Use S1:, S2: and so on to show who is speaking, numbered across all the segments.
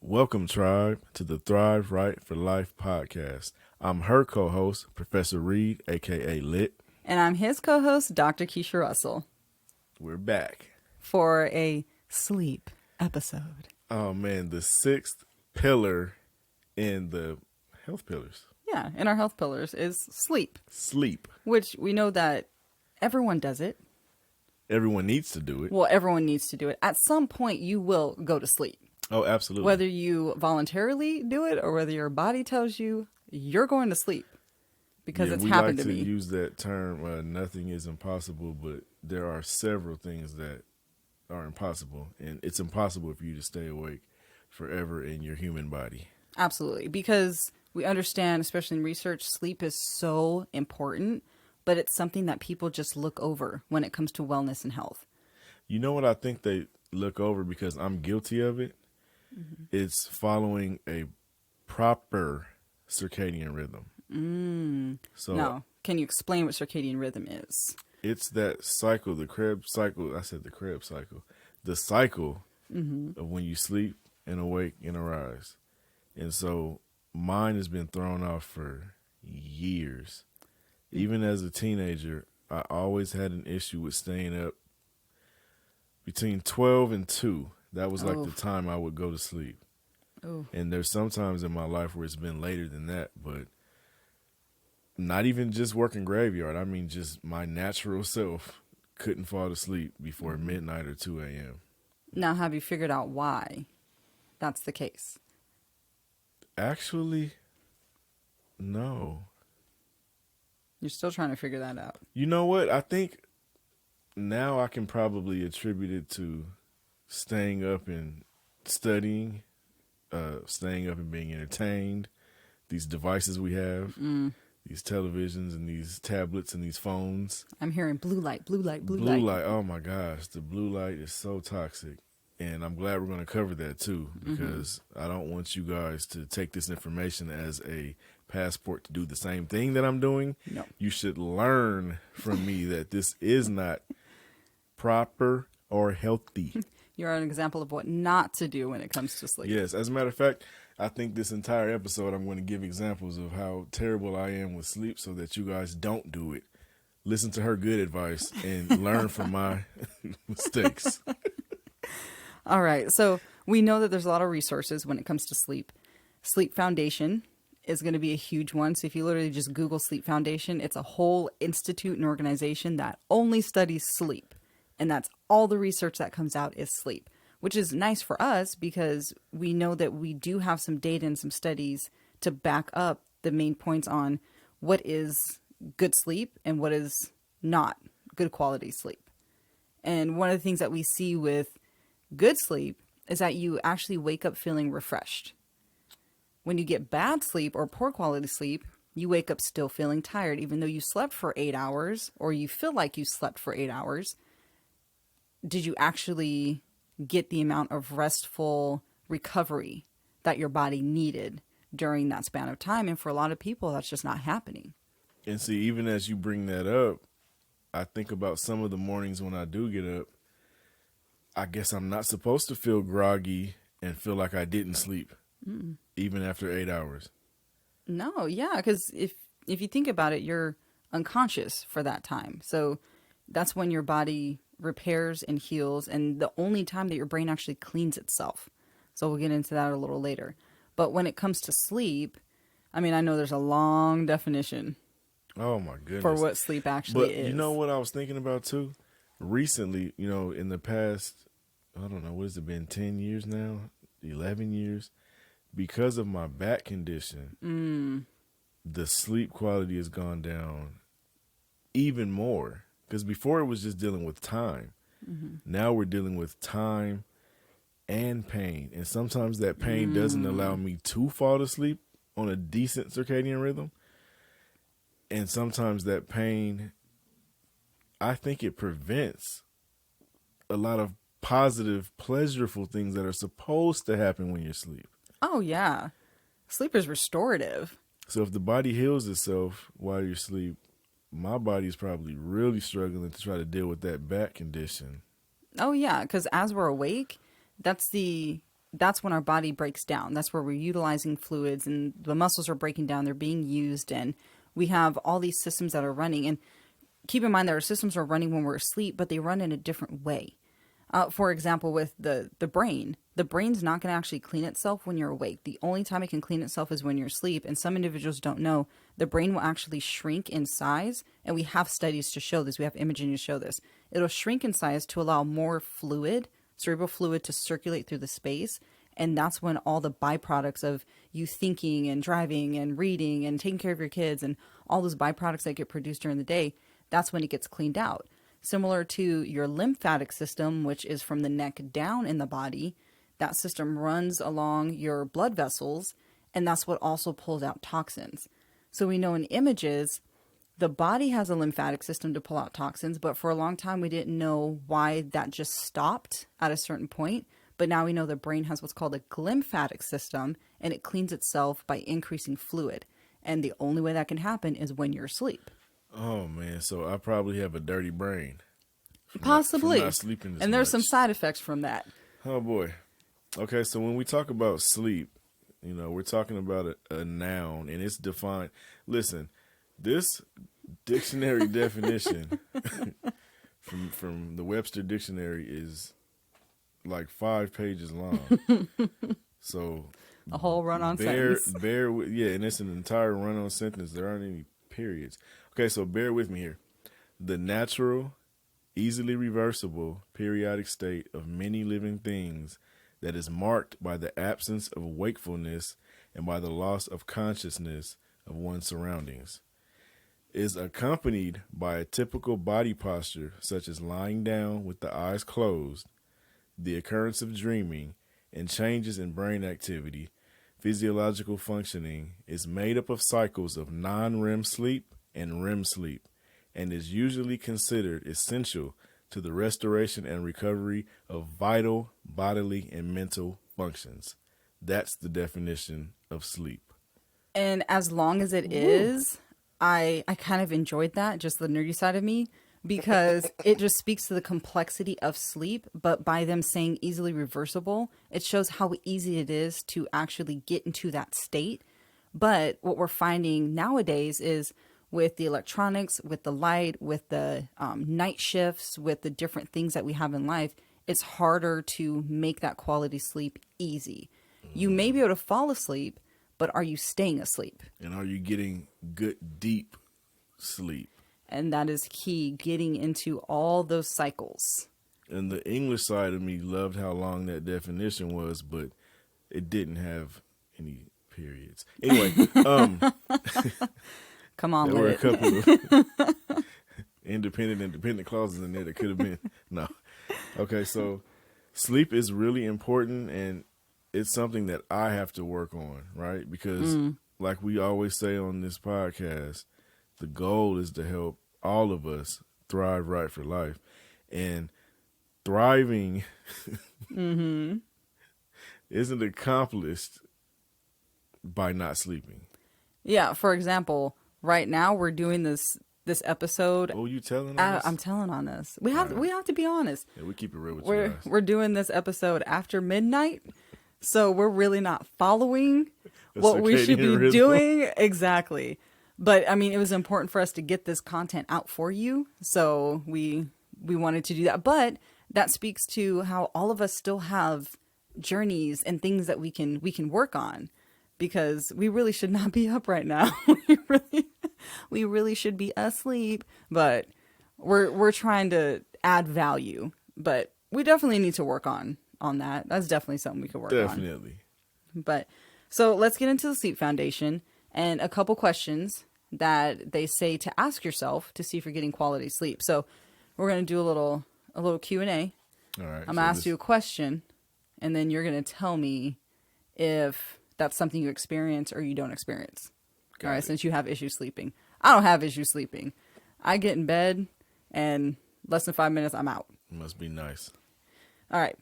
S1: Welcome, Tribe, to the Thrive Right for Life podcast. I'm her co host, Professor Reed, aka Lit.
S2: And I'm his co host, Dr. Keisha Russell,
S1: We're back.
S2: for a sleep episode.
S1: Oh man, the sixth pillar in the health pillars
S2: Yeah, in our health pillars is sleep,
S1: sleep.
S2: which we know that everyone does it.
S1: Everyone needs to do it.
S2: Well, everyone needs to do it. At some point, you will go to sleep.
S1: Oh, absolutely.
S2: Whether you voluntarily do it or whether your body tells you you're going to sleep because it's
S1: we
S2: happened
S1: like
S2: to
S1: to
S2: me.
S1: use that term, nothing is impossible, but there are several things that are impossible. And it's impossible for you to stay awake forever in your human body.
S2: Absolutely. Because we understand, especially in research, sleep is so important, but it's something that people just look over when it comes to wellness and health.
S1: You know what I think they look over because I'm guilty of it? It's following a proper circadian rhythm. So
S2: No. Can you explain what circadian rhythm is?
S1: it's that cycle, the Krebs cycle. I said the Krebs cycle. The cycle of when you sleep and awake and arise. And so mine has been thrown off for years. Even as a teenager, I always had an issue with staying up between 12 and 2. That was like the
S2: Oof.
S1: time I would go to sleep.
S2: Oh,
S1: And there's some times in my life where it's been later than that, but not even just working graveyard. I mean, just my natural self couldn't fall to sleep before midnight or 2 a.m.
S2: now have you figured out why that's the case?
S1: Actually, no.
S2: You're still trying to figure that out.
S1: You know what? I think now I can probably attribute it to staying up and studying, staying up and being entertained, these devices we have, these televisions and these tablets and these phones.
S2: I'm hearing blue light, blue light, blue,
S1: Blue
S2: light.
S1: light, oh my gosh, the blue light is so toxic. And I'm glad we're going to cover that too, because I don't want you guys to take this information as a passport to do the same thing that I'm doing.
S2: No.
S1: You should learn from me that this is not proper or healthy.
S2: You're an example of what not to do when it comes to sleep.
S1: Yes, as a matter of fact, I think this entire episode I'm going to give examples of how terrible I am with sleep so that you guys don't do it. Listen to her good advice and learn from my mistakes.
S2: All right. So we know that there's a lot of resources when it comes to sleep. Sleep Foundation is going to be a huge one. So if you literally just Google Sleep Foundation, it's a whole institute and organization that only studies sleep. And that's all the research that comes out is sleep, which is nice for us because we know that we do have some data and some studies to back up the main points on what is good sleep and what is not good quality sleep. And one of the things that we see with good sleep is that you actually wake up feeling refreshed. When you get bad sleep or poor quality sleep, you wake up still feeling tired, even though you slept for 8 hours or you feel like you slept for 8 hours. Did you actually get the amount of restful recovery that your body needed during that span of time? And for a lot of people, that's just not happening.
S1: And see, even as you bring that up, I think about some of the mornings when I do get up. I guess I'm not supposed to feel groggy and feel like I didn't sleep, even after 8 hours.
S2: No, yeah, because if you think about it, you're unconscious for that time. So that's when your body repairs and heals, and the only time that your brain actually cleans itself. So we'll get into that a little later. But when it comes to sleep, I mean, I know there's a long definition
S1: Oh my goodness.
S2: for what sleep actually
S1: But
S2: is.
S1: you know what I was thinking about too? Recently, in the past, I don't know, what has it been, 10 years now? 11 years? Because of my back condition, the sleep quality has gone down even more. Because before it was just dealing with time. Now we're dealing with time and pain. And sometimes that pain doesn't allow me to fall to sleep on a decent circadian rhythm. And sometimes that pain, I think it prevents a lot of positive, pleasurable things that are supposed to happen when you're asleep.
S2: Oh, yeah. Sleep is restorative.
S1: So if the body heals itself while you're asleep, my body is probably really struggling to try to deal with that back condition.
S2: Oh, yeah, because as we're awake, that's the that's when our body breaks down. That's where we're utilizing fluids and the muscles are breaking down. They're being used, and we have all these systems that are running. And keep in mind that our systems are running when we're asleep, but they run in a different way. For example, with the brain's not going to actually clean itself when you're awake. The only time it can clean itself is when you're asleep. And some individuals don't know the brain will actually shrink in size. And we have studies to show this. We have imaging to show this. It'll shrink in size to allow more fluid, cerebral fluid, to circulate through the space. And that's when all the byproducts of you thinking and driving and reading and taking care of your kids and all those byproducts that get produced during the day, that's when it gets cleaned out. Similar to your lymphatic system, which is from the neck down in the body, that system runs along your blood vessels, and that's what also pulls out toxins. So we know in images, the body has a lymphatic system to pull out toxins, but for a long time we didn't know why that just stopped at a certain point. But now we know the brain has what's called a glymphatic system, and it cleans itself by increasing fluid. And the only way that can happen is when you're asleep.
S1: Oh man, so I probably have a dirty brain.
S2: Possibly.
S1: From not sleeping as
S2: and there's
S1: much.
S2: some side effects from that.
S1: Oh boy. Okay, so when we talk about sleep, we're talking about a noun, and it's defined. Listen, this dictionary definition from the Webster Dictionary is like 5 pages long. So
S2: A whole run-on sentence.
S1: And it's an entire run-on sentence. There aren't any periods. Okay, so bear with me here. The natural, easily reversible periodic state of many living things that is marked by the absence of wakefulness and by the loss of consciousness of one's surroundings is accompanied by a typical body posture such as lying down with the eyes closed, the occurrence of dreaming, and changes in brain activity. Physiological functioning is made up of cycles of non-REM sleep and REM sleep, and is usually considered essential to the restoration and recovery of vital bodily and mental functions. That's the definition of sleep.
S2: And as long as it is, I kind of enjoyed that, just the nerdy side of me, because it just speaks to the complexity of sleep. But by them saying easily reversible, it shows how easy it is to actually get into that state. But what we're finding nowadays is with the electronics, with the light, with the night shifts, with the different things that we have in life, it's harder to make that quality sleep easy. You may be able to fall asleep, but are you staying asleep?
S1: And are you getting good, deep sleep?
S2: And that is key, getting into all those cycles.
S1: And the English side of me loved how long that definition was, but it didn't have any periods. Anyway,
S2: Come on,
S1: there were a
S2: Lit.
S1: couple of independent clauses in there that could have been. No. Okay, so sleep is really important, and it's something that I have to work on, right? Because like we always say on this podcast, the goal is to help all of us thrive right for life. And thriving isn't accomplished by not sleeping.
S2: Yeah, for example, right now we're doing this episode.
S1: Oh, you telling us?
S2: I'm telling on us. We have to be honest.
S1: Yeah, we keep it real with you guys.
S2: We're doing this episode after midnight, so we're really not following what we should be
S1: circadian rhythm.
S2: doing exactly. But I mean, it was important for us to get this content out for you, so we wanted to do that. But that speaks to how all of us still have journeys and things that we can work on, because we really should not be up right now. we really should be asleep, but we're trying to add value. But we definitely need to work on that. That's definitely something we could work on.
S1: Definitely.
S2: But so let's get into the Sleep Foundation and a couple questions that they say to ask yourself to see if you're getting quality sleep. So we're going to do a little Q&A.
S1: All right.
S2: I'm going to ask you a question, and then you're going to tell me if that's something you experience or you don't experience. All right, since you have issues sleeping. I don't have issues sleeping. I get in bed, and less than 5 minutes, I'm out.
S1: Must be nice.
S2: All right.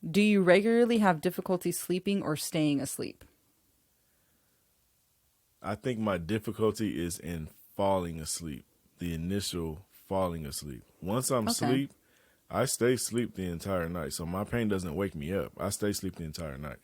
S2: Do you regularly have difficulty sleeping or staying asleep?
S1: I think my difficulty is in falling asleep, the initial falling asleep. Once I'm asleep, I stay asleep the entire night, so my pain doesn't wake me up. I stay asleep the entire night.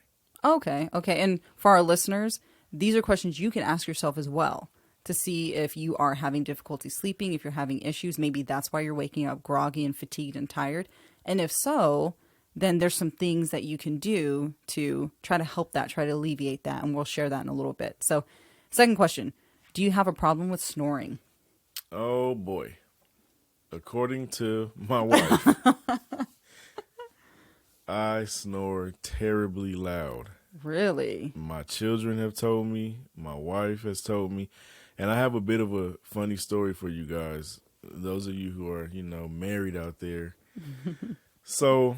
S2: Okay. Okay. And for our listeners, these are questions you can ask yourself as well to see if you are having difficulty sleeping, if you're having issues. Maybe that's why you're waking up groggy and fatigued and tired. And if so, then there's some things that you can do to try to help that, try to alleviate that. And we'll share that in a little bit. So, second question. Do you have a problem with snoring?
S1: Oh boy. According to my wife, I snore terribly loud.
S2: Really?
S1: My children have told me, my wife has told me, and I have a bit of a funny story for you guys. Those of you who are, married out there. So,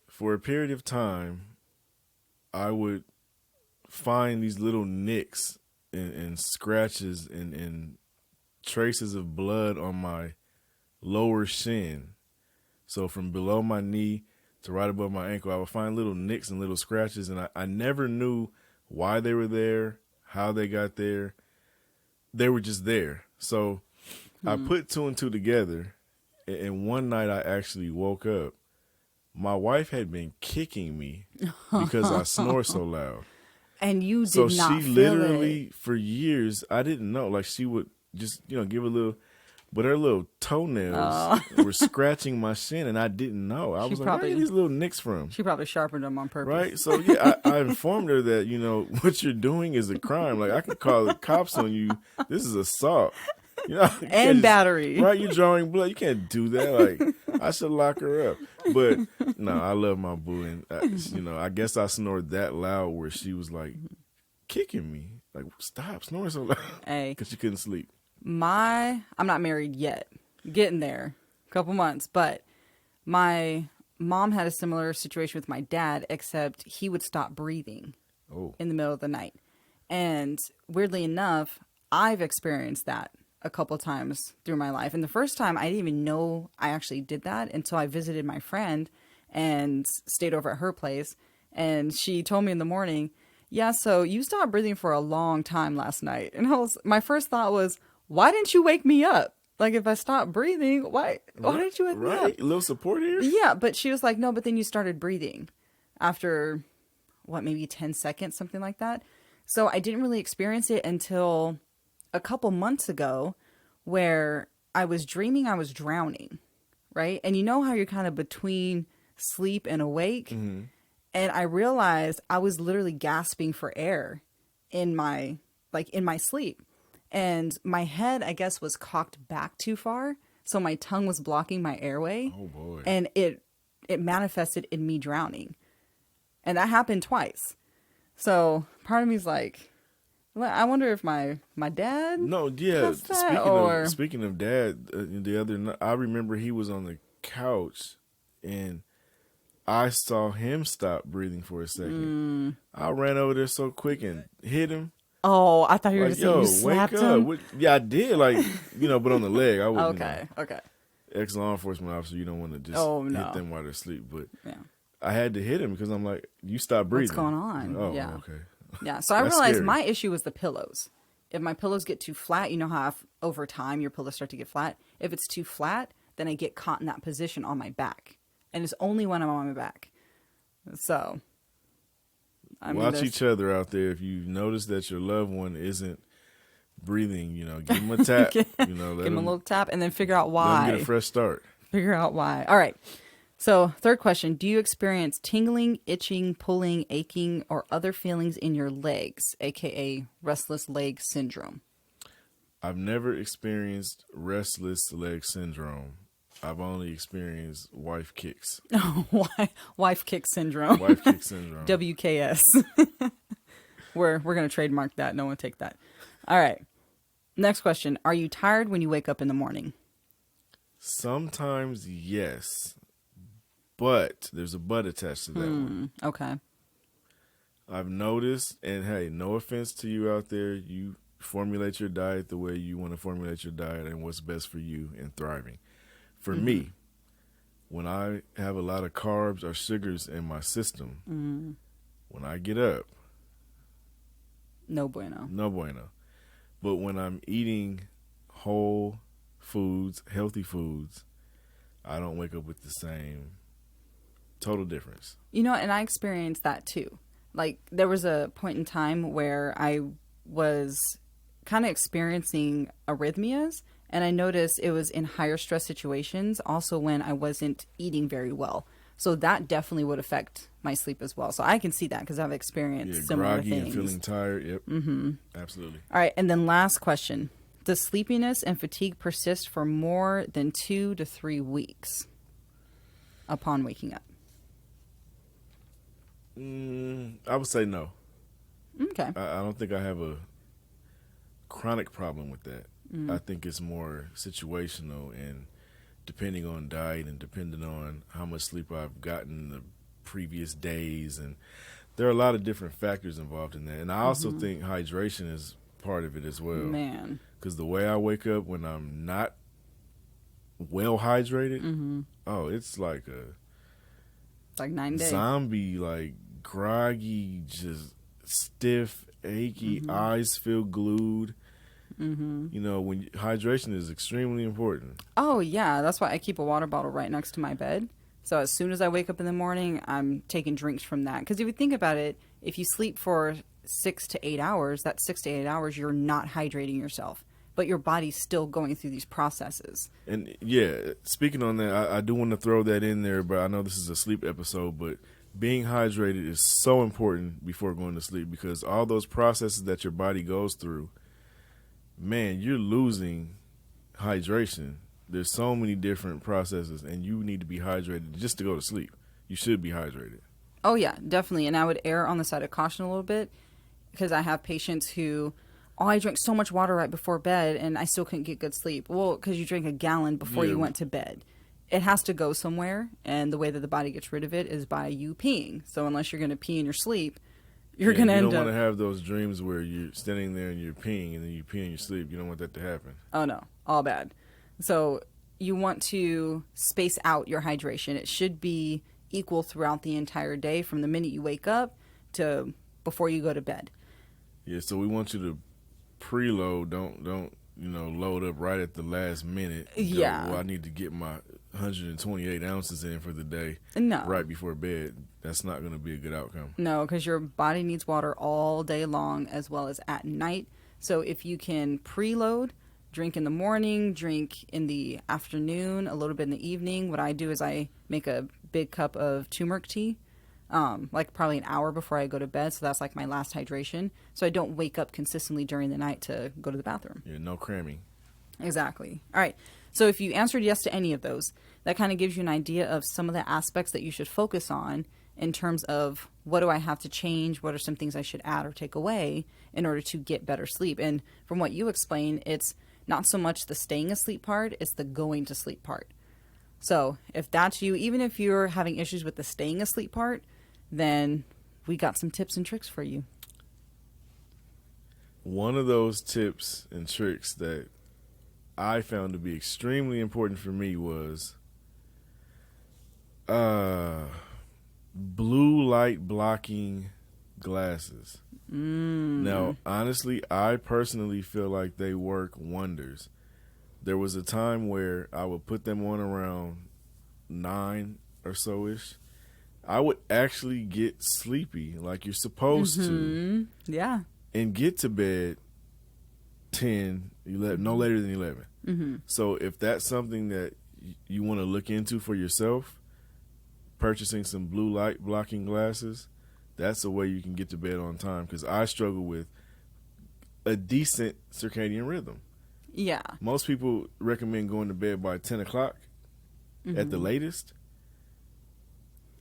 S1: for a period of time, I would find these little nicks and scratches and traces of blood on my lower shin. So from below my knee to right above my ankle, I would find little nicks and little scratches, and I never knew why they were there, how they got there. They were just there. So I put two and two together, and one night I actually woke up. My wife had been kicking me because I snore so loud.
S2: And you did
S1: So
S2: not
S1: she
S2: feel
S1: literally,
S2: it.
S1: for years, I didn't know. Like, she would just, give a little, but her little toenails were scratching my shin, and I didn't know. I was like, where are these little nicks from?
S2: She probably sharpened them on purpose.
S1: Right? So, yeah, I informed her that, what you're doing is a crime. Like, I can call the cops on you. This is assault. You
S2: And battery.
S1: Right? You're drawing blood. You can't do that. Like, I should lock her up. But, no, I love my boo. And, I guess I snored that loud where she was, like, kicking me. Like, stop snoring so loud.
S2: Hey.
S1: Because she couldn't sleep.
S2: I'm not married yet. Getting there. A couple months. But my mom had a similar situation with my dad, except he would stop breathing in the middle of the night. And weirdly enough, I've experienced that a couple times through my life. And the first time, I didn't even know I actually did that until I visited my friend and stayed over at her place. And she told me in the morning, yeah, so you stopped breathing for a long time last night. And my first thought was, why didn't you wake me up? Like, if I stopped breathing, why didn't you wake me up?
S1: A little support here?
S2: Yeah, but she was like, no, but then you started breathing after, maybe 10 seconds, something like that. So I didn't really experience it until a couple months ago, where I was dreaming I was drowning, right? And you know how you're kind of between sleep and awake? Mm-hmm. And I realized I was literally gasping for air in my sleep. And my head, I guess, was cocked back too far. So my tongue was blocking my airway.
S1: Oh, boy.
S2: And it manifested in me drowning. And that happened twice. So part of me is like, I wonder if my dad.
S1: No, yeah.
S2: That,
S1: speaking of dad, the other night, I remember he was on the couch, and I saw him stop breathing for a second. I ran over there so quick and hit him.
S2: Oh, I thought you were going to say you slapped him.
S1: Yeah, I did. Like, but on the leg, I wouldn't.
S2: Okay.
S1: Ex-law enforcement officer, you don't want to just hit them while they're asleep. But I had to hit him because I'm like, you stop breathing.
S2: What's going on?
S1: Oh, yeah. Okay.
S2: Yeah, so I realized my issue was the pillows. If my pillows get too flat, you know how over time your pillows start to get flat? If it's too flat, then I get caught in that position on my back. And it's only when I'm on my back. So,
S1: watch each other out there. If you notice that your loved one isn't breathing, give them a tap.
S2: Give them a little tap and then figure out why.
S1: Let them get a fresh start.
S2: Figure out why. All right. So, third question. Do you experience tingling, itching, pulling, aching, or other feelings in your legs, aka restless leg syndrome?
S1: I've never experienced restless leg syndrome. I've only experienced wife kicks.
S2: Wife kick syndrome.
S1: Wife kick syndrome.
S2: WKS. We're going to trademark that. No one take that. All right. Next question. Are you tired when you wake up in the morning?
S1: Sometimes, yes. But there's a but attached to that one.
S2: Okay.
S1: I've noticed, and hey, no offense to you out there, you formulate your diet the way you want to formulate your diet and what's best for you in thriving. For me, when I have a lot of carbs or sugars in my system, when I get up,
S2: no bueno.
S1: No bueno. But when I'm eating whole foods, healthy foods, I don't wake up with the same total difference.
S2: You know, and I experienced that too. Like, there was a point in time where I was kind of experiencing arrhythmias, and I noticed it was in higher stress situations, also when I wasn't eating very well. So that definitely would affect my sleep as well. So I can see that because I've experienced similar
S1: groggy
S2: things.
S1: And feeling tired. Yep. Mm-hmm. Absolutely.
S2: All right, and then last question. Does sleepiness and fatigue persist for more than 2 to 3 weeks upon waking up?
S1: I would say no.
S2: Okay.
S1: I don't think I have a chronic problem with that. I think it's more situational and depending on diet and depending on how much sleep I've gotten the previous days. And there are a lot of different factors involved in that. And I also think hydration is part of it as well.
S2: Man.
S1: Because the way I wake up when I'm not well hydrated, oh, it's like a
S2: It's like 9 days.
S1: zombie, like groggy, just stiff, achy, eyes feel glued. You know, when hydration is extremely important.
S2: Oh, yeah. That's why I keep a water bottle right next to my bed. So as soon as I wake up in the morning, I'm taking drinks from that. Because if you think about it, if you sleep for 6 to 8 hours, that 6 to 8 hours, you're not hydrating yourself. But your body's still going through these processes.
S1: And yeah, speaking on that, I do want to throw that in there, but I know this is a sleep episode, but being hydrated is so important before going to sleep because all those processes that your body goes through, man, you're losing hydration. There's so many different processes, and you need to be hydrated just to go to sleep. You should be hydrated.
S2: Oh, yeah, definitely. And I would err on the side of caution a little bit because I have patients who, I drank so much water right before bed and I still couldn't get good sleep. Well, because you drank a gallon before you went to bed. It has to go somewhere, and the way that the body gets rid of it is by you peeing. So unless you're going to pee in your sleep, you're going to end up...
S1: You don't want to have those dreams where you're standing there and you're peeing and then you pee in your sleep. You don't want that to happen.
S2: Oh, no. All bad. So you want to space out your hydration. It should be equal throughout the entire day from the minute you wake up to before you go to bed.
S1: Yeah, so we want you to preload. Don't load up right at the last minute.
S2: Yeah.
S1: Well, I need to get my 128 ounces in for the day.
S2: No.
S1: Right before bed. That's not going to be a good outcome.
S2: No, because your body needs water all day long as well as at night. So if you can preload, drink in the morning, drink in the afternoon, a little bit in the evening. What I do is I make a big cup of turmeric tea, like probably an hour before I go to bed. So that's like my last hydration. So I don't wake up consistently during the night to go to the bathroom.
S1: Yeah, no cramming.
S2: Exactly. All right. So if you answered yes to any of those, that kind of gives you an idea of some of the aspects that you should focus on in terms of what do I have to change? What are some things I should add or take away in order to get better sleep? And from what you explained, it's not so much the staying asleep part, it's the going to sleep part. So if that's you, even if you're having issues with the staying asleep part, then we got some tips and tricks for you.
S1: One of those tips and tricks that I found to be extremely important for me was blue light blocking glasses. Now, honestly, I personally feel like they work wonders. There was a time where I would put them on around 9 or so-ish. I would actually get sleepy like you're supposed to.
S2: Yeah.
S1: And get to bed 10, 11, no later than 11. So if that's something that you want to look into for yourself, purchasing some blue light blocking glasses, that's a way you can get to bed on time because I struggle with a decent circadian rhythm.
S2: Yeah.
S1: Most people recommend going to bed by 10 o'clock at the latest.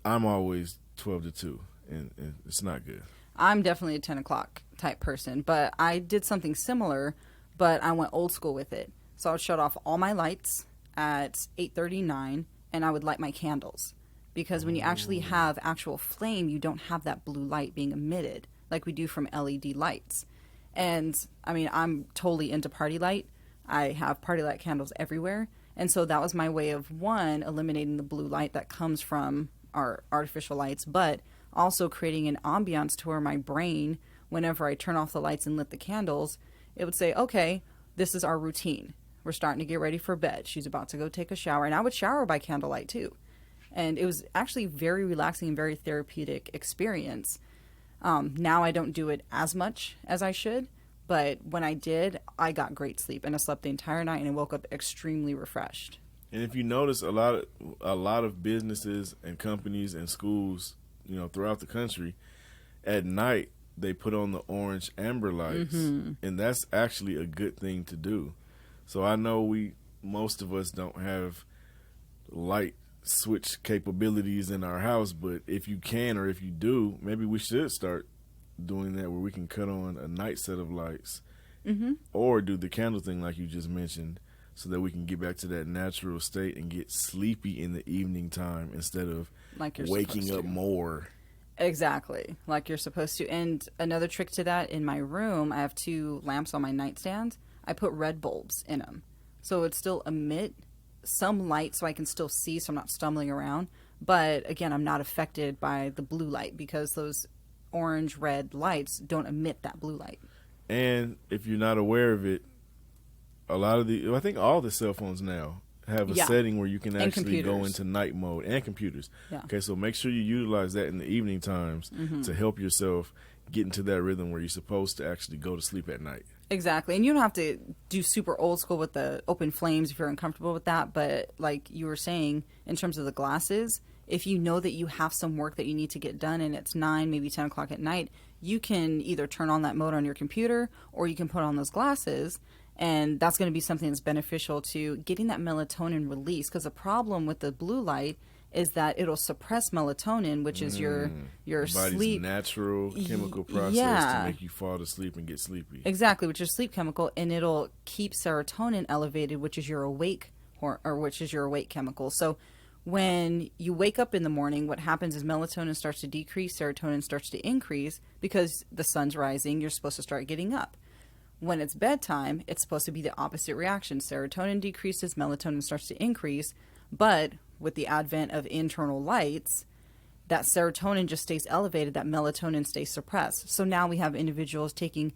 S1: I'm always 12 to 2, and it's not good.
S2: I'm definitely a 10 o'clock type person, but I did something similar, but I went old school with it. So I would shut off all my lights at 8:39, and I would light my candles. Because when you actually have actual flame, you don't have that blue light being emitted like we do from LED lights. And, I mean, I'm totally into party light. I have party light candles everywhere. And so that was my way of, one, eliminating the blue light that comes from our artificial lights, but also creating an ambiance to where my brain, whenever I turn off the lights and lit the candles, it would say, okay, this is our routine. We're starting to get ready for bed. She's about to go take a shower. And I would shower by candlelight too. And it was actually very relaxing and very therapeutic experience. Now I don't do it as much as I should. But when I did, I got great sleep. And I slept the entire night and I woke up extremely refreshed.
S1: And if you notice, a lot of businesses and companies and schools, throughout the country, at night they put on the orange amber lights, and that's actually a good thing to do. So I know most of us don't have light switch capabilities in our house, but if you can, or if you do, maybe we should start doing that, where we can cut on a night set of lights, or do the candle thing like you just mentioned, so that we can get back to that natural state and get sleepy in the evening time instead of
S2: Like you're
S1: waking
S2: supposed
S1: up
S2: to.
S1: more.
S2: Exactly, like you're supposed to. And another trick to that, in my room, I have 2 lamps on my nightstand. I put red bulbs in them. So it still emit some light so I can still see, so I'm not stumbling around. But again, I'm not affected by the blue light because those orange red lights don't emit that blue light.
S1: And if you're not aware of it, I think all the cell phones now have a
S2: Yeah.
S1: setting where you can
S2: And
S1: actually go
S2: computers.
S1: into night mode, and computers.
S2: Yeah.
S1: Okay, so make sure you utilize that in the evening times to help yourself get into that rhythm where you're supposed to actually go to sleep at night.
S2: Exactly. And you don't have to do super old school with the open flames if you're uncomfortable with that. But like you were saying, in terms of the glasses, if you know that you have some work that you need to get done and it's 9, maybe 10 o'clock at night, you can either turn on that mode on your computer or you can put on those glasses. And that's going to be something that's beneficial to getting that melatonin release. Because the problem with the blue light is that it'll suppress melatonin, which is your
S1: Your body's
S2: sleep.
S1: natural chemical process
S2: yeah.
S1: to make you fall asleep and get sleepy.
S2: Exactly, which is sleep chemical, and it'll keep serotonin elevated, which is your which is your awake chemical. So when you wake up in the morning, what happens is melatonin starts to decrease, serotonin starts to increase because the sun's rising. You're supposed to start getting up. When it's bedtime, it's supposed to be the opposite reaction. Serotonin decreases, melatonin starts to increase, but with the advent of internal lights, that serotonin just stays elevated, that melatonin stays suppressed. So now we have individuals taking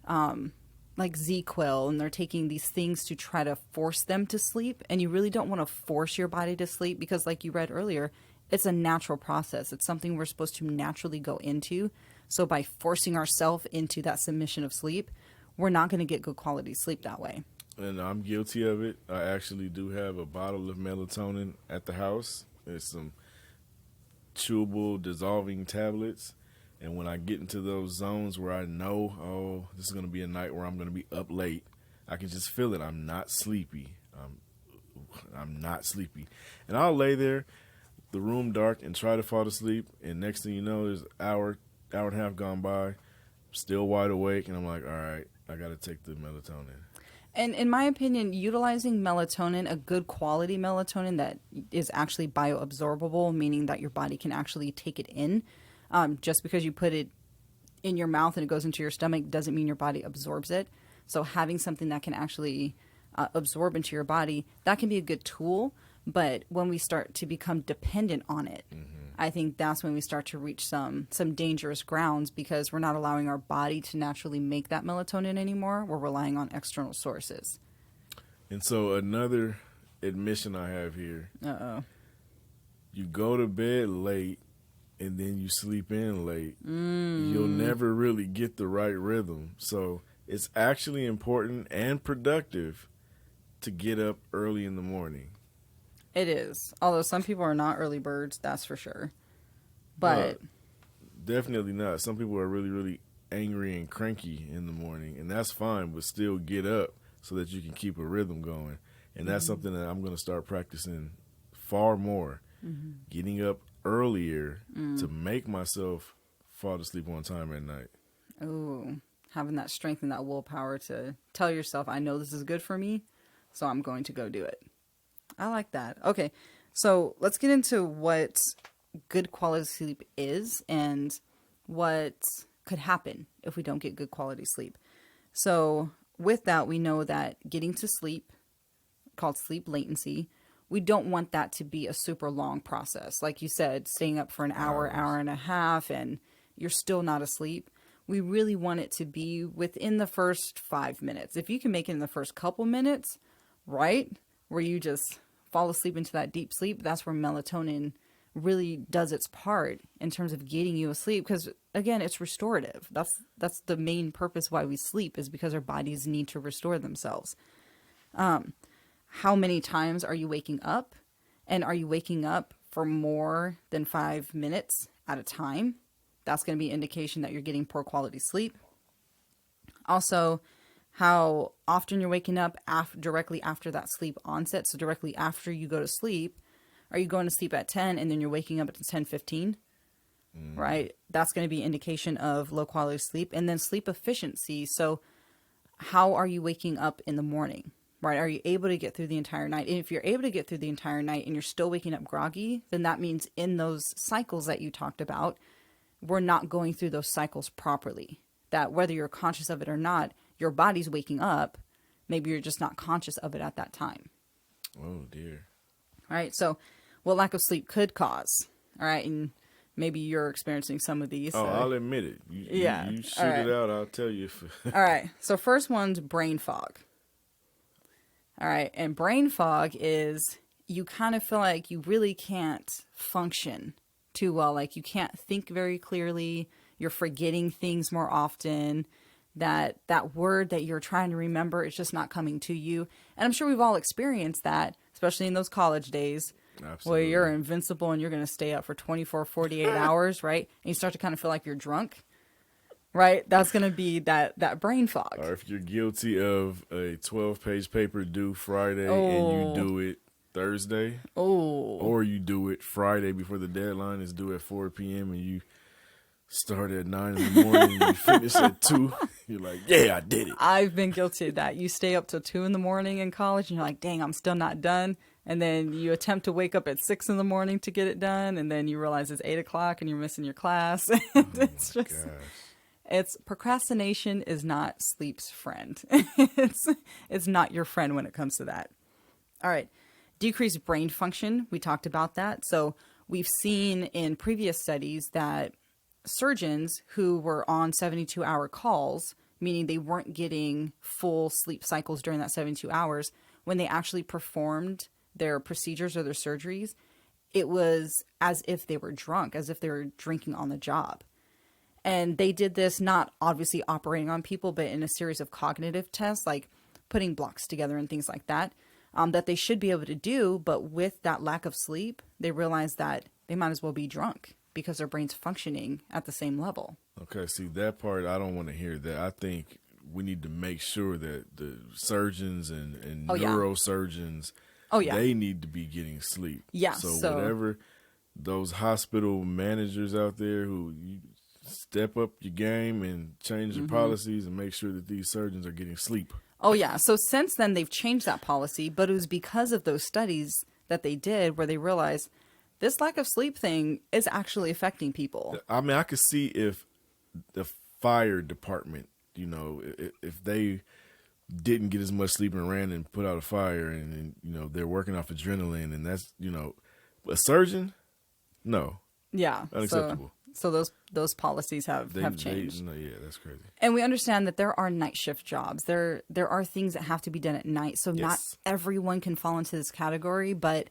S2: like ZQuil, and they're taking these things to try to force them to sleep. And you really don't want to force your body to sleep because, like you read earlier, it's a natural process. It's something we're supposed to naturally go into. So by forcing ourselves into that submission of sleep, we're not going to get good quality sleep that way.
S1: And I'm guilty of it. I actually do have a bottle of melatonin at the house. There's some chewable dissolving tablets. And when I get into those zones where I know, oh, this is going to be a night where I'm going to be up late, I can just feel it. I'm not sleepy. I'm not sleepy. And I'll lay there, the room dark, and try to fall asleep. And next thing you know, there's an hour and a half gone by, still wide awake. And I'm like, all right, I got to take the melatonin.
S2: And in my opinion, utilizing melatonin, a good quality melatonin that is actually bioabsorbable, meaning that your body can actually take it in. Just because you put it in your mouth and it goes into your stomach doesn't mean your body absorbs it. So having something that can actually absorb into your body, that can be a good tool. But when we start to become dependent on it, I think that's when we start to reach some dangerous grounds because we're not allowing our body to naturally make that melatonin anymore. We're relying on external sources.
S1: And so another admission I have here.
S2: Uh-oh.
S1: You go to bed late and then you sleep in late. You'll never really get the right rhythm. So it's actually important and productive to get up early in the morning.
S2: It is. Although some people are not early birds, that's for sure. But
S1: Definitely not. Some people are really, really angry and cranky in the morning, and that's fine, but still get up so that you can keep a rhythm going. And that's something that I'm going to start practicing far more. Getting up earlier to make myself fall to sleep on time at night.
S2: ooh, having that strength and that willpower to tell yourself, I know this is good for me, so I'm going to go do it. I like that. Okay, so let's get into what good quality sleep is and what could happen if we don't get good quality sleep. So with that, we know that getting to sleep, called sleep latency, we don't want that to be a super long process. Like you said, staying up for an hour, hour and a half, and you're still not asleep. We really want it to be within the first 5 minutes. If you can make it in the first couple minutes, right? Where you just fall asleep into that deep sleep, that's where melatonin really does its part in terms of getting you asleep. Because again, it's restorative. That's the main purpose why we sleep, is because our bodies need to restore themselves. How many times are you waking up? And are you waking up for more than 5 minutes at a time? That's going to be an indication that you're getting poor quality sleep. Also, how often you're waking up directly after that sleep onset. So directly after you go to sleep, are you going to sleep at 10 and then you're waking up at 10:15? Right? That's going to be an indication of low quality sleep. And then sleep efficiency. So how are you waking up in the morning? Right? Are you able to get through the entire night? And if you're able to get through the entire night and you're still waking up groggy, then that means in those cycles that you talked about, we're not going through those cycles properly. That whether you're conscious of it or not, your body's waking up. Maybe you're just not conscious of it at that time.
S1: Oh, dear.
S2: All right. So what lack of sleep could cause. All right. And maybe you're experiencing some of these.
S1: Oh, I'll admit it. You shoot
S2: right.
S1: it out. I'll tell you.
S2: All right. So first one's brain fog. All right. And brain fog is you kind of feel like you really can't function too well. Like you can't think very clearly. You're forgetting things more often. That word that you're trying to remember is just not coming to you. And I'm sure we've all experienced that, especially in those college days.
S1: Absolutely.
S2: Where you're invincible and you're going to stay up for 24, 48 hours, right? And you start to kind of feel like you're drunk. Right? That's going to be that brain fog.
S1: Or if you're guilty of a 12-page paper due Friday and you do it Thursday. Or you do it Friday before the deadline is due at 4 p.m. and you start at 9 in the morning and you finish at 2. You're like, yeah, I did it.
S2: I've been guilty of that. You stay up till 2 in the morning in college and you're like, dang, I'm still not done. And then you attempt to wake up at 6 in the morning to get it done. And then you realize it's 8 o'clock and you're missing your class. It's just...
S1: Gosh.
S2: It's procrastination is not sleep's friend. It's not your friend when it comes to that. All right. Decreased brain function. We talked about that. So we've seen in previous studies that surgeons who were on 72-hour calls, meaning they weren't getting full sleep cycles during that 72 hours, when they actually performed their procedures or their surgeries, it was as if they were drunk, as if they were drinking on the job. And they did this not obviously operating on people, but in a series of cognitive tests, like putting blocks together and things like that, that they should be able to do. But with that lack of sleep, they realized that they might as well be drunk because their brain's functioning at the same level.
S1: Okay, see, that part, I don't want to hear that. I think we need to make sure that the surgeons and neurosurgeons, they need to be getting sleep.
S2: Yeah.
S1: So whatever those hospital managers out there who... step up your game and change your policies and make sure that these surgeons are getting sleep.
S2: Oh, yeah. So since then, they've changed that policy, but it was because of those studies that they did where they realized this lack of sleep thing is actually affecting people.
S1: I mean, I could see if the fire department, if they didn't get as much sleep and ran and put out a fire and they're working off adrenaline and that's, a surgeon? No.
S2: Yeah.
S1: Unacceptable.
S2: So those policies have changed.
S1: Yeah, that's crazy.
S2: And we understand that there are night shift jobs. There are things that have to be done at night. So not everyone can fall into this category. But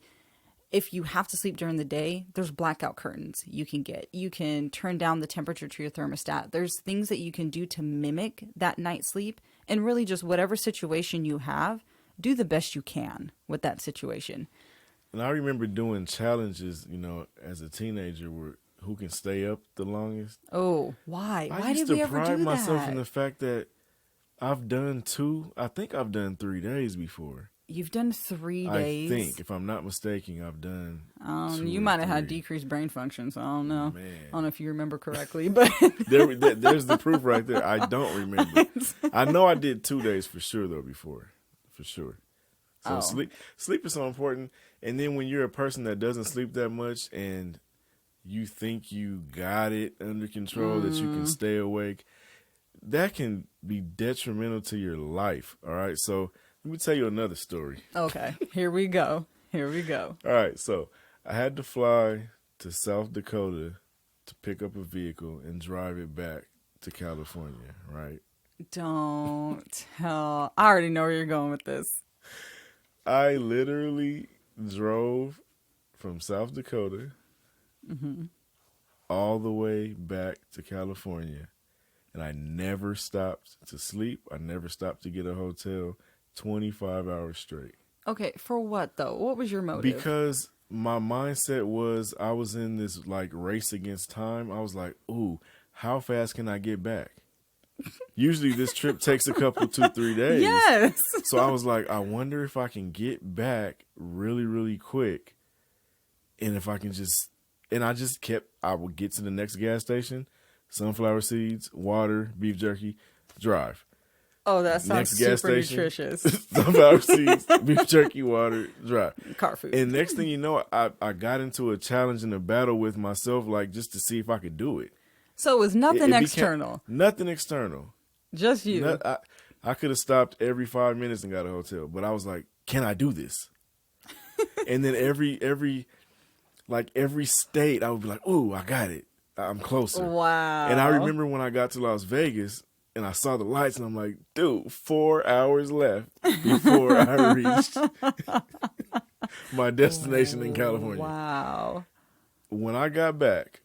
S2: if you have to sleep during the day, there's blackout curtains you can get. You can turn down the temperature to your thermostat. There's things that you can do to mimic that night sleep. And really just whatever situation you have, do the best you can with that situation.
S1: And I remember doing challenges, as a teenager where who can stay up the longest.
S2: Oh, why? Why did we ever do that?
S1: I used to pride myself in the fact that I've done 2. I think I've done 3 days before.
S2: You've done 3 days?
S1: I think, if I'm not mistaken, I've done 2
S2: you might have had decreased brain function, so I don't know. Man. I don't know if you remember correctly, but...
S1: there's the proof right there. I don't remember. I know I did 2 days for sure, though, before. For sure. So sleep is so important. And then when you're a person that doesn't sleep that much and you think you got it under control, that you can stay awake, that can be detrimental to your life. All right. So let me tell you another story.
S2: Okay. Here we go. All
S1: right. So I had to fly to South Dakota to pick up a vehicle and drive it back to California. Right.
S2: Don't tell. I already know where you're going with this.
S1: I literally drove from South Dakota all the way back to California, and I never stopped to sleep. I never stopped to get a hotel 25 hours straight.
S2: Okay, for what though? What was your motive?
S1: Because my mindset was I was in this like race against time. I was like, ooh, how fast can I get back? Usually this trip takes a couple, 2-3 days.
S2: Yes.
S1: So I was like, I wonder if I can get back really, really quick. And if I can just, and I would get to the next gas station, sunflower seeds, water, beef jerky, drive.
S2: Oh, that sounds
S1: Next gas
S2: super
S1: station.
S2: nutritious.
S1: Sunflower seeds, beef jerky, water, drive.
S2: Car food.
S1: And next thing you know, I got into a challenge and a battle with myself, like just to see if I could do it.
S2: So it was
S1: It
S2: nothing
S1: became-
S2: external.
S1: Nothing external.
S2: Just you.
S1: I could have stopped every 5 minutes and got a hotel, but I was like, can I do this? And then every state, I would be like, ooh, I got it. I'm closer.
S2: Wow.
S1: And I remember when I got to Las Vegas and I saw the lights and I'm like, dude, 4 hours left before I reached my destination in California.
S2: Wow.
S1: When I got back,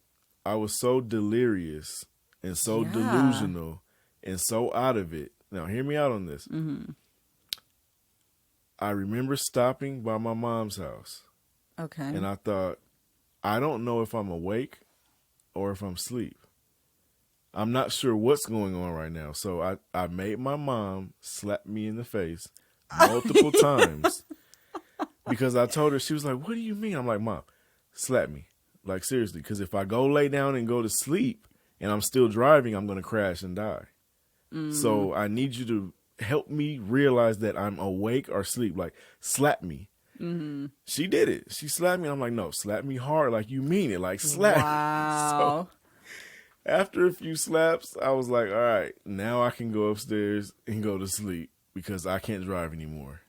S1: I was so delirious and so
S2: Yeah.
S1: delusional and so out of it. Now, hear me out on this. I remember stopping by my mom's house,
S2: Okay.
S1: and I thought, I don't know if I'm awake or if I'm asleep. I'm not sure what's going on right now. So I made my mom slap me in the face multiple times because I told her, she was like, what do you mean? I'm like, Mom, slap me. Like, seriously, because if I go lay down and go to sleep and I'm still driving, I'm going to crash and die. So I need you to help me realize that I'm awake or asleep. Like, slap me. She did it. She slapped me. And I'm like, no, slap me hard. Like, you mean it. Like, slap.
S2: Wow.
S1: So after a few slaps, I was like, all right, now I can go upstairs and go to sleep because I can't drive anymore.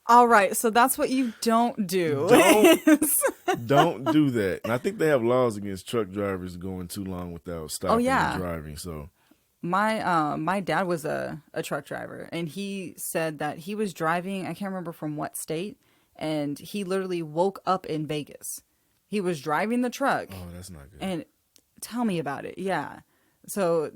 S2: All right. So that's what you don't do.
S1: Don't do that. And I think they have laws against truck drivers going too long without stopping and driving. So
S2: My dad was a truck driver, and he said that he was driving, I can't remember from what state, and he literally woke up in Vegas. He was driving the truck.
S1: oh, that's not good.
S2: And tell me about it. Yeah. So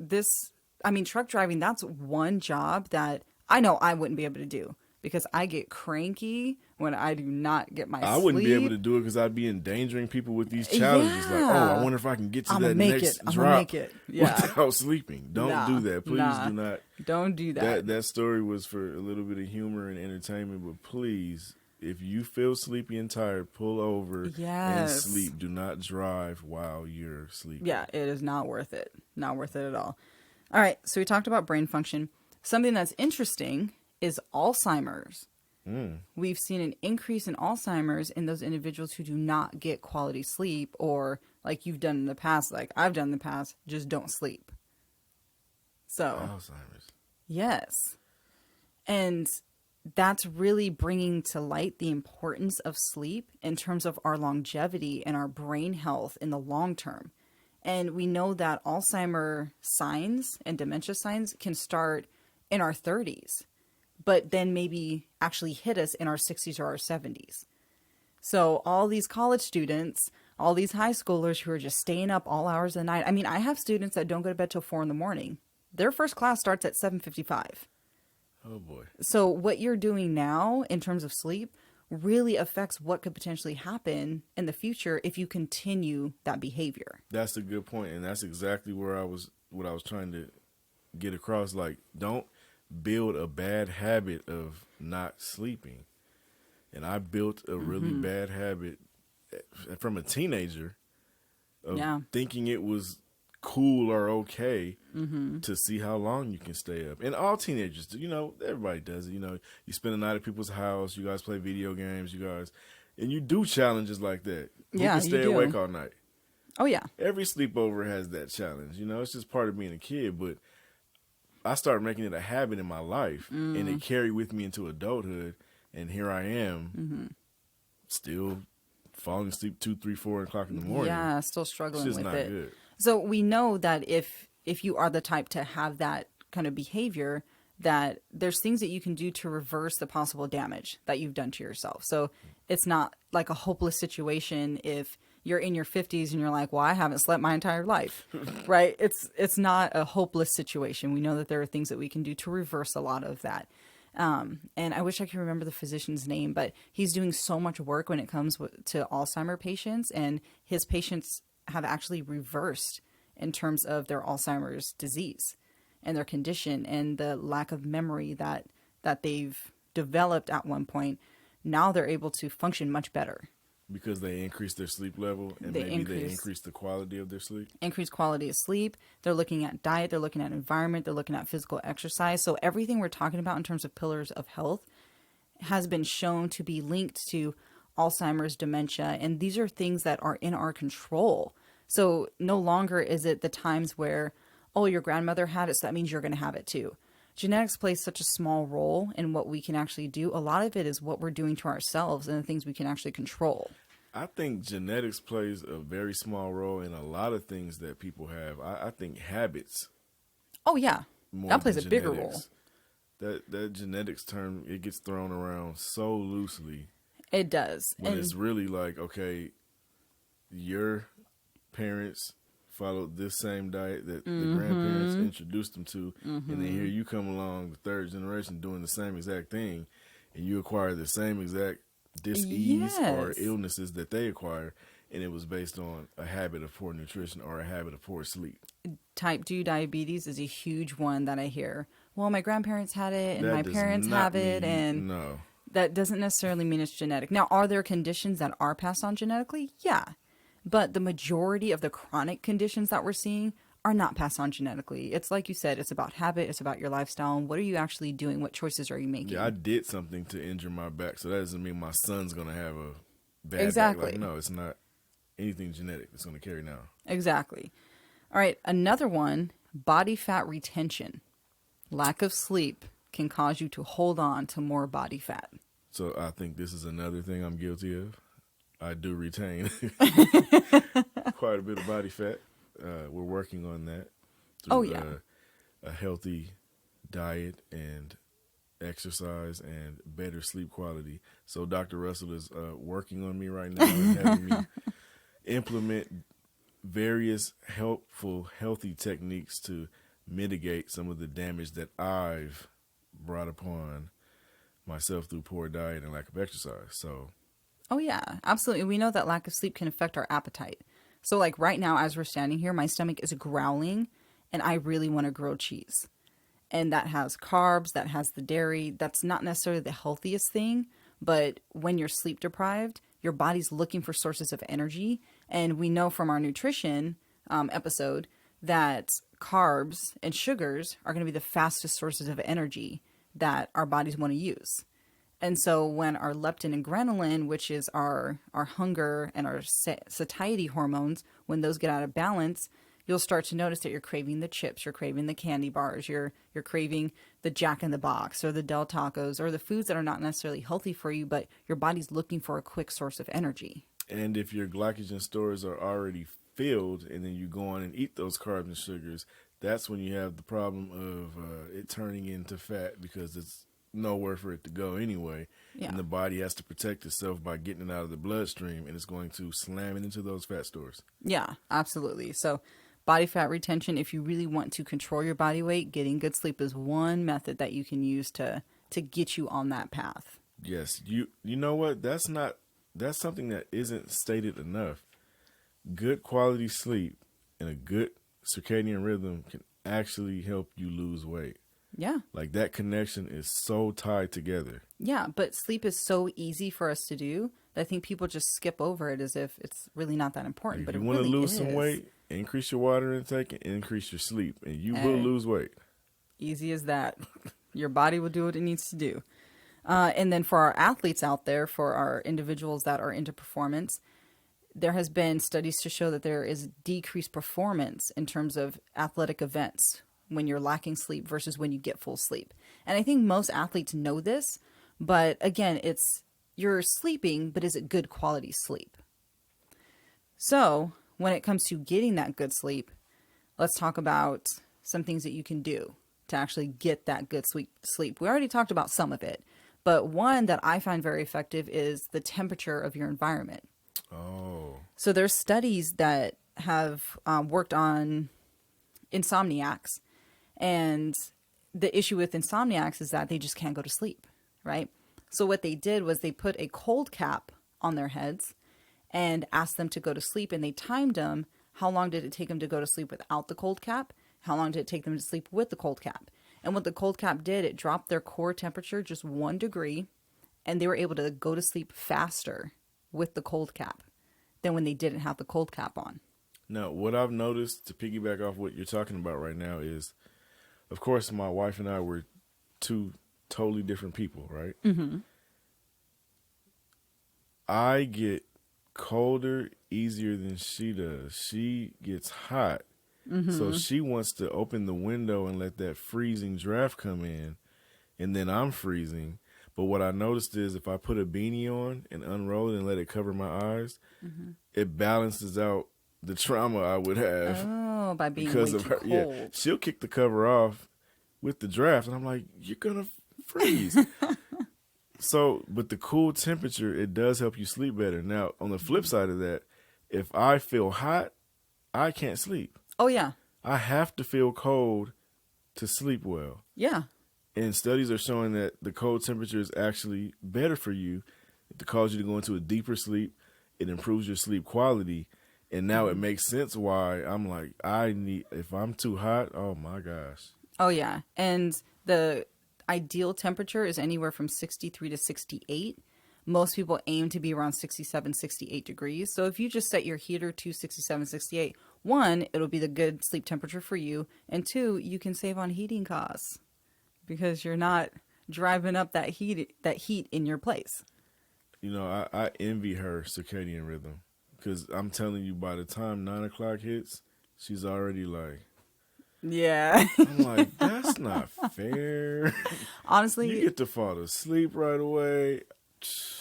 S2: truck driving, that's one job that I know I wouldn't be able to do because I get cranky when I do not get my sleep.
S1: I wouldn't be able to do it because I'd be endangering people with these challenges. Like, oh, I wonder if I can get to
S2: I'ma
S1: that
S2: make
S1: next
S2: it. I'ma
S1: drop
S2: make it. Yeah.
S1: without sleeping. Don't do that. Please do not.
S2: Don't do that.
S1: That story was for a little bit of humor and entertainment, but please, if you feel sleepy and tired, pull over and
S2: Yes.
S1: sleep. Do not drive while you're sleeping.
S2: Yeah, it is not worth it. Not worth it at all. All right, so we talked about brain function. Something that's interesting is Alzheimer's. We've seen an increase in Alzheimer's in those individuals who do not get quality sleep, or like you've done in the past, like I've done in the past, just don't sleep. So,
S1: Alzheimer's.
S2: yes. And that's really bringing to light the importance of sleep in terms of our longevity and our brain health in the long term. And we know that Alzheimer signs and dementia signs can start in our 30s, but then maybe actually hit us in our 60s or our 70s. So all these college students, all these high schoolers who are just staying up all hours of the night. I mean, I have students that don't go to bed till 4 a.m. Their first class starts at 7:55.
S1: Oh, boy.
S2: So what you're doing now in terms of sleep really affects what could potentially happen in the future if you continue that behavior.
S1: That's a good point, and that's exactly what I was trying to get across. Like, don't build a bad habit of not sleeping. And I built a really bad habit from a teenager of thinking it was cool or okay to see how long you can stay up. And all teenagers do, everybody does it. You spend the night at people's house, you guys play video games, and you do challenges like that. Who
S2: Yeah,
S1: can stay
S2: you do.
S1: awake all night?
S2: Oh, yeah.
S1: Every sleepover has that challenge. It's just part of being a kid. But I started making it a habit in my life, and it carried with me into adulthood. And here I am, still falling asleep 2, 3, 4 o'clock in the morning.
S2: Yeah, still struggling
S1: It's just
S2: with
S1: not
S2: it.
S1: good.
S2: So we know that if you are the type to have that kind of behavior, that there's things that you can do to reverse the possible damage that you've done to yourself. So it's not like a hopeless situation if you're in your 50s and you're like, well, I haven't slept my entire life, right? It's not a hopeless situation. We know that there are things that we can do to reverse a lot of that. And I wish I could remember the physician's name, but he's doing so much work when it comes to Alzheimer patients, and his patients have actually reversed in terms of their Alzheimer's disease and their condition and the lack of memory that they've developed at one point. Now they're able to function much better.
S1: Because they increase their sleep level and they increase the quality of their sleep.
S2: Increased quality of sleep. They're looking at diet. They're looking at environment. They're looking at physical exercise. So everything we're talking about in terms of pillars of health has been shown to be linked to Alzheimer's, dementia. And these are things that are in our control. So no longer is it the times where, oh, your grandmother had it, so that means you're going to have it too. Genetics plays such a small role in what we can actually do. A lot of it is what we're doing to ourselves and the things we can actually control.
S1: I think genetics plays a very small role in a lot of things that people have. I think habits.
S2: Oh, yeah. That plays a bigger role.
S1: That genetics term, it gets thrown around so loosely.
S2: It does.
S1: When it's really like, okay, your parents followed this same diet that the grandparents introduced them to, and then here you come along, the third generation, doing the same exact thing, and you acquire the same exact dis-ease or illnesses that they acquire, and it was based on a habit of poor nutrition or a habit of poor sleep.
S2: Type 2 diabetes is a huge one that I hear. Well, my grandparents had it, and my parents have it, and
S1: no.
S2: That doesn't necessarily mean it's genetic. Now, are there conditions that are passed on genetically? Yeah. But the majority of the chronic conditions that we're seeing are not passed on genetically. It's like you said, it's about habit, it's about your lifestyle, and what are you actually doing? What choices are you making?
S1: Yeah, I did something to injure my back, so that doesn't mean my son's going to have a bad
S2: exactly.
S1: back. Like, no, it's not anything genetic that's going to carry now.
S2: Exactly. All right, another one, body fat retention. Lack of sleep can cause you to hold on to more body fat.
S1: So I think this is another thing I'm guilty of. I do retain quite a bit of body fat. We're working on that through a healthy diet and exercise and better sleep quality. So Dr. Russell is working on me right now and having me implement various helpful, healthy techniques to mitigate some of the damage that I've brought upon myself through poor diet and lack of exercise. So
S2: oh, yeah, absolutely. We know that lack of sleep can affect our appetite. So, like right now, as we're standing here, my stomach is growling and I really want a grilled cheese. And that has carbs, that has the dairy. That's not necessarily the healthiest thing, but when you're sleep deprived, your body's looking for sources of energy. And we know from our nutrition episode that carbs and sugars are going to be the fastest sources of energy that our bodies want to use. And so when our leptin and ghrelin, which is our hunger and our satiety hormones, when those get out of balance, you'll start to notice that you're craving the chips, you're craving the candy bars, you're craving the Jack in the Box or the Del Tacos or the foods that are not necessarily healthy for you, but your body's looking for a quick source of energy.
S1: And if your glycogen stores are already filled and then you go on and eat those carbs and sugars, that's when you have the problem of it turning into fat because it's nowhere for it to go anyway. Yeah. And the body has to protect itself by getting it out of the bloodstream, and it's going to slam it into those fat stores.
S2: Yeah, absolutely. So body fat retention, if you really want to control your body weight, getting good sleep is one method that you can use to get you on that path.
S1: Yes. You know what? That's something that isn't stated enough. Good quality sleep and a good circadian rhythm can actually help you lose weight.
S2: Yeah.
S1: Like that connection is so tied together.
S2: Yeah, but sleep is so easy for us to do that I think people just skip over it as if it's really not that important.
S1: If
S2: but
S1: you want to lose some weight, increase your water intake and increase your sleep, and you will lose weight.
S2: Easy as that. Your body will do what it needs to do. And then for our athletes out there, for our individuals that are into performance, there has been studies to show that there is decreased performance in terms of athletic events when you're lacking sleep versus when you get full sleep. And I think most athletes know this, but again, it's you're sleeping, but is it good quality sleep? So when it comes to getting that good sleep, let's talk about some things that you can do to actually get that good sleep. We already talked about some of it, but one that I find very effective is the temperature of your environment.
S1: Oh.
S2: So there's studies that have worked on insomniacs, and the issue with insomniacs is that they just can't go to sleep, right? So what they did was they put a cold cap on their heads and asked them to go to sleep, and they timed them. How long did it take them to go to sleep without the cold cap? How long did it take them to sleep with the cold cap? And what the cold cap did, it dropped their core temperature just 1 degree, and they were able to go to sleep faster with the cold cap than when they didn't have the cold cap on.
S1: Now, what I've noticed, to piggyback off what you're talking about right now, is, of course, my wife and I were two totally different people, right?
S2: Mm-hmm.
S1: I get colder easier than she does. She gets hot.
S2: Mm-hmm.
S1: So she wants to open the window and let that freezing draft come in, and then I'm freezing. But what I noticed is if I put a beanie on and unroll it and let it cover my eyes, it balances out the trauma I would have
S2: Oh, by being
S1: because
S2: way
S1: of
S2: too
S1: her.
S2: cold.
S1: Yeah, she'll kick the cover off with the draft, and I'm like, you're gonna freeze. So, but the cool temperature, it does help you sleep better. Now, on the flip side of that, if I feel hot, I can't sleep.
S2: Oh, yeah.
S1: I have to feel cold to sleep well.
S2: Yeah.
S1: And studies are showing that the cold temperature is actually better for you to cause you to go into a deeper sleep. It improves your sleep quality. And now it makes sense why I'm like, if I'm too hot, oh my gosh.
S2: Oh, yeah. And the ideal temperature is anywhere from 63 to 68. Most people aim to be around 67, 68 degrees. So if you just set your heater to 67, 68, one, it'll be the good sleep temperature for you. And two, you can save on heating costs because you're not driving up that heat in your place.
S1: You know, I envy her circadian rhythm because I'm telling you, by the time 9 o'clock hits, she's already like,
S2: yeah.
S1: I'm like, that's not fair.
S2: Honestly,
S1: You get to fall asleep right away.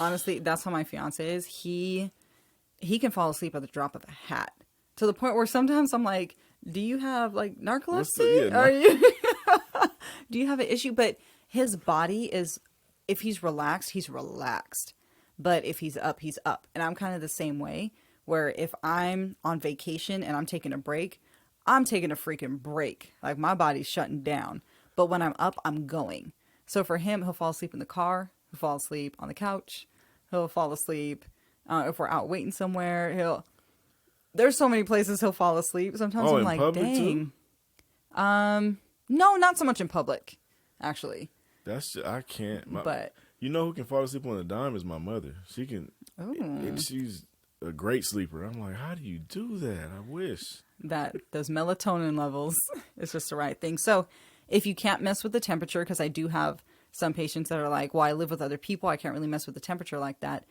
S2: honestly, that's how my fiance is. He can fall asleep at the drop of a hat, to the point where sometimes I'm like, do you have like narcolepsy? Are you do you have an issue? But his body is, if he's relaxed, he's relaxed. But if he's up, he's up. And I'm kind of the same way, where if I'm on vacation and I'm taking a break, I'm taking a freaking break. Like my body's shutting down. But when I'm up, I'm going. So for him, he'll fall asleep in the car. He'll fall asleep on the couch. He'll fall asleep if we're out waiting somewhere. There's so many places he'll fall asleep. Sometimes I'm
S1: in
S2: like,
S1: public
S2: dang.
S1: too?
S2: No, not so much in public, actually.
S1: I can't.
S2: But
S1: You know who can fall asleep on a dime is my mother. She can, and she's a great sleeper. I'm like, how do you do that? I wish.
S2: that those melatonin levels is just the right thing. So if you can't mess with the temperature, because I do have some patients that are like, well, I live with other people, I can't really mess with the temperature like that.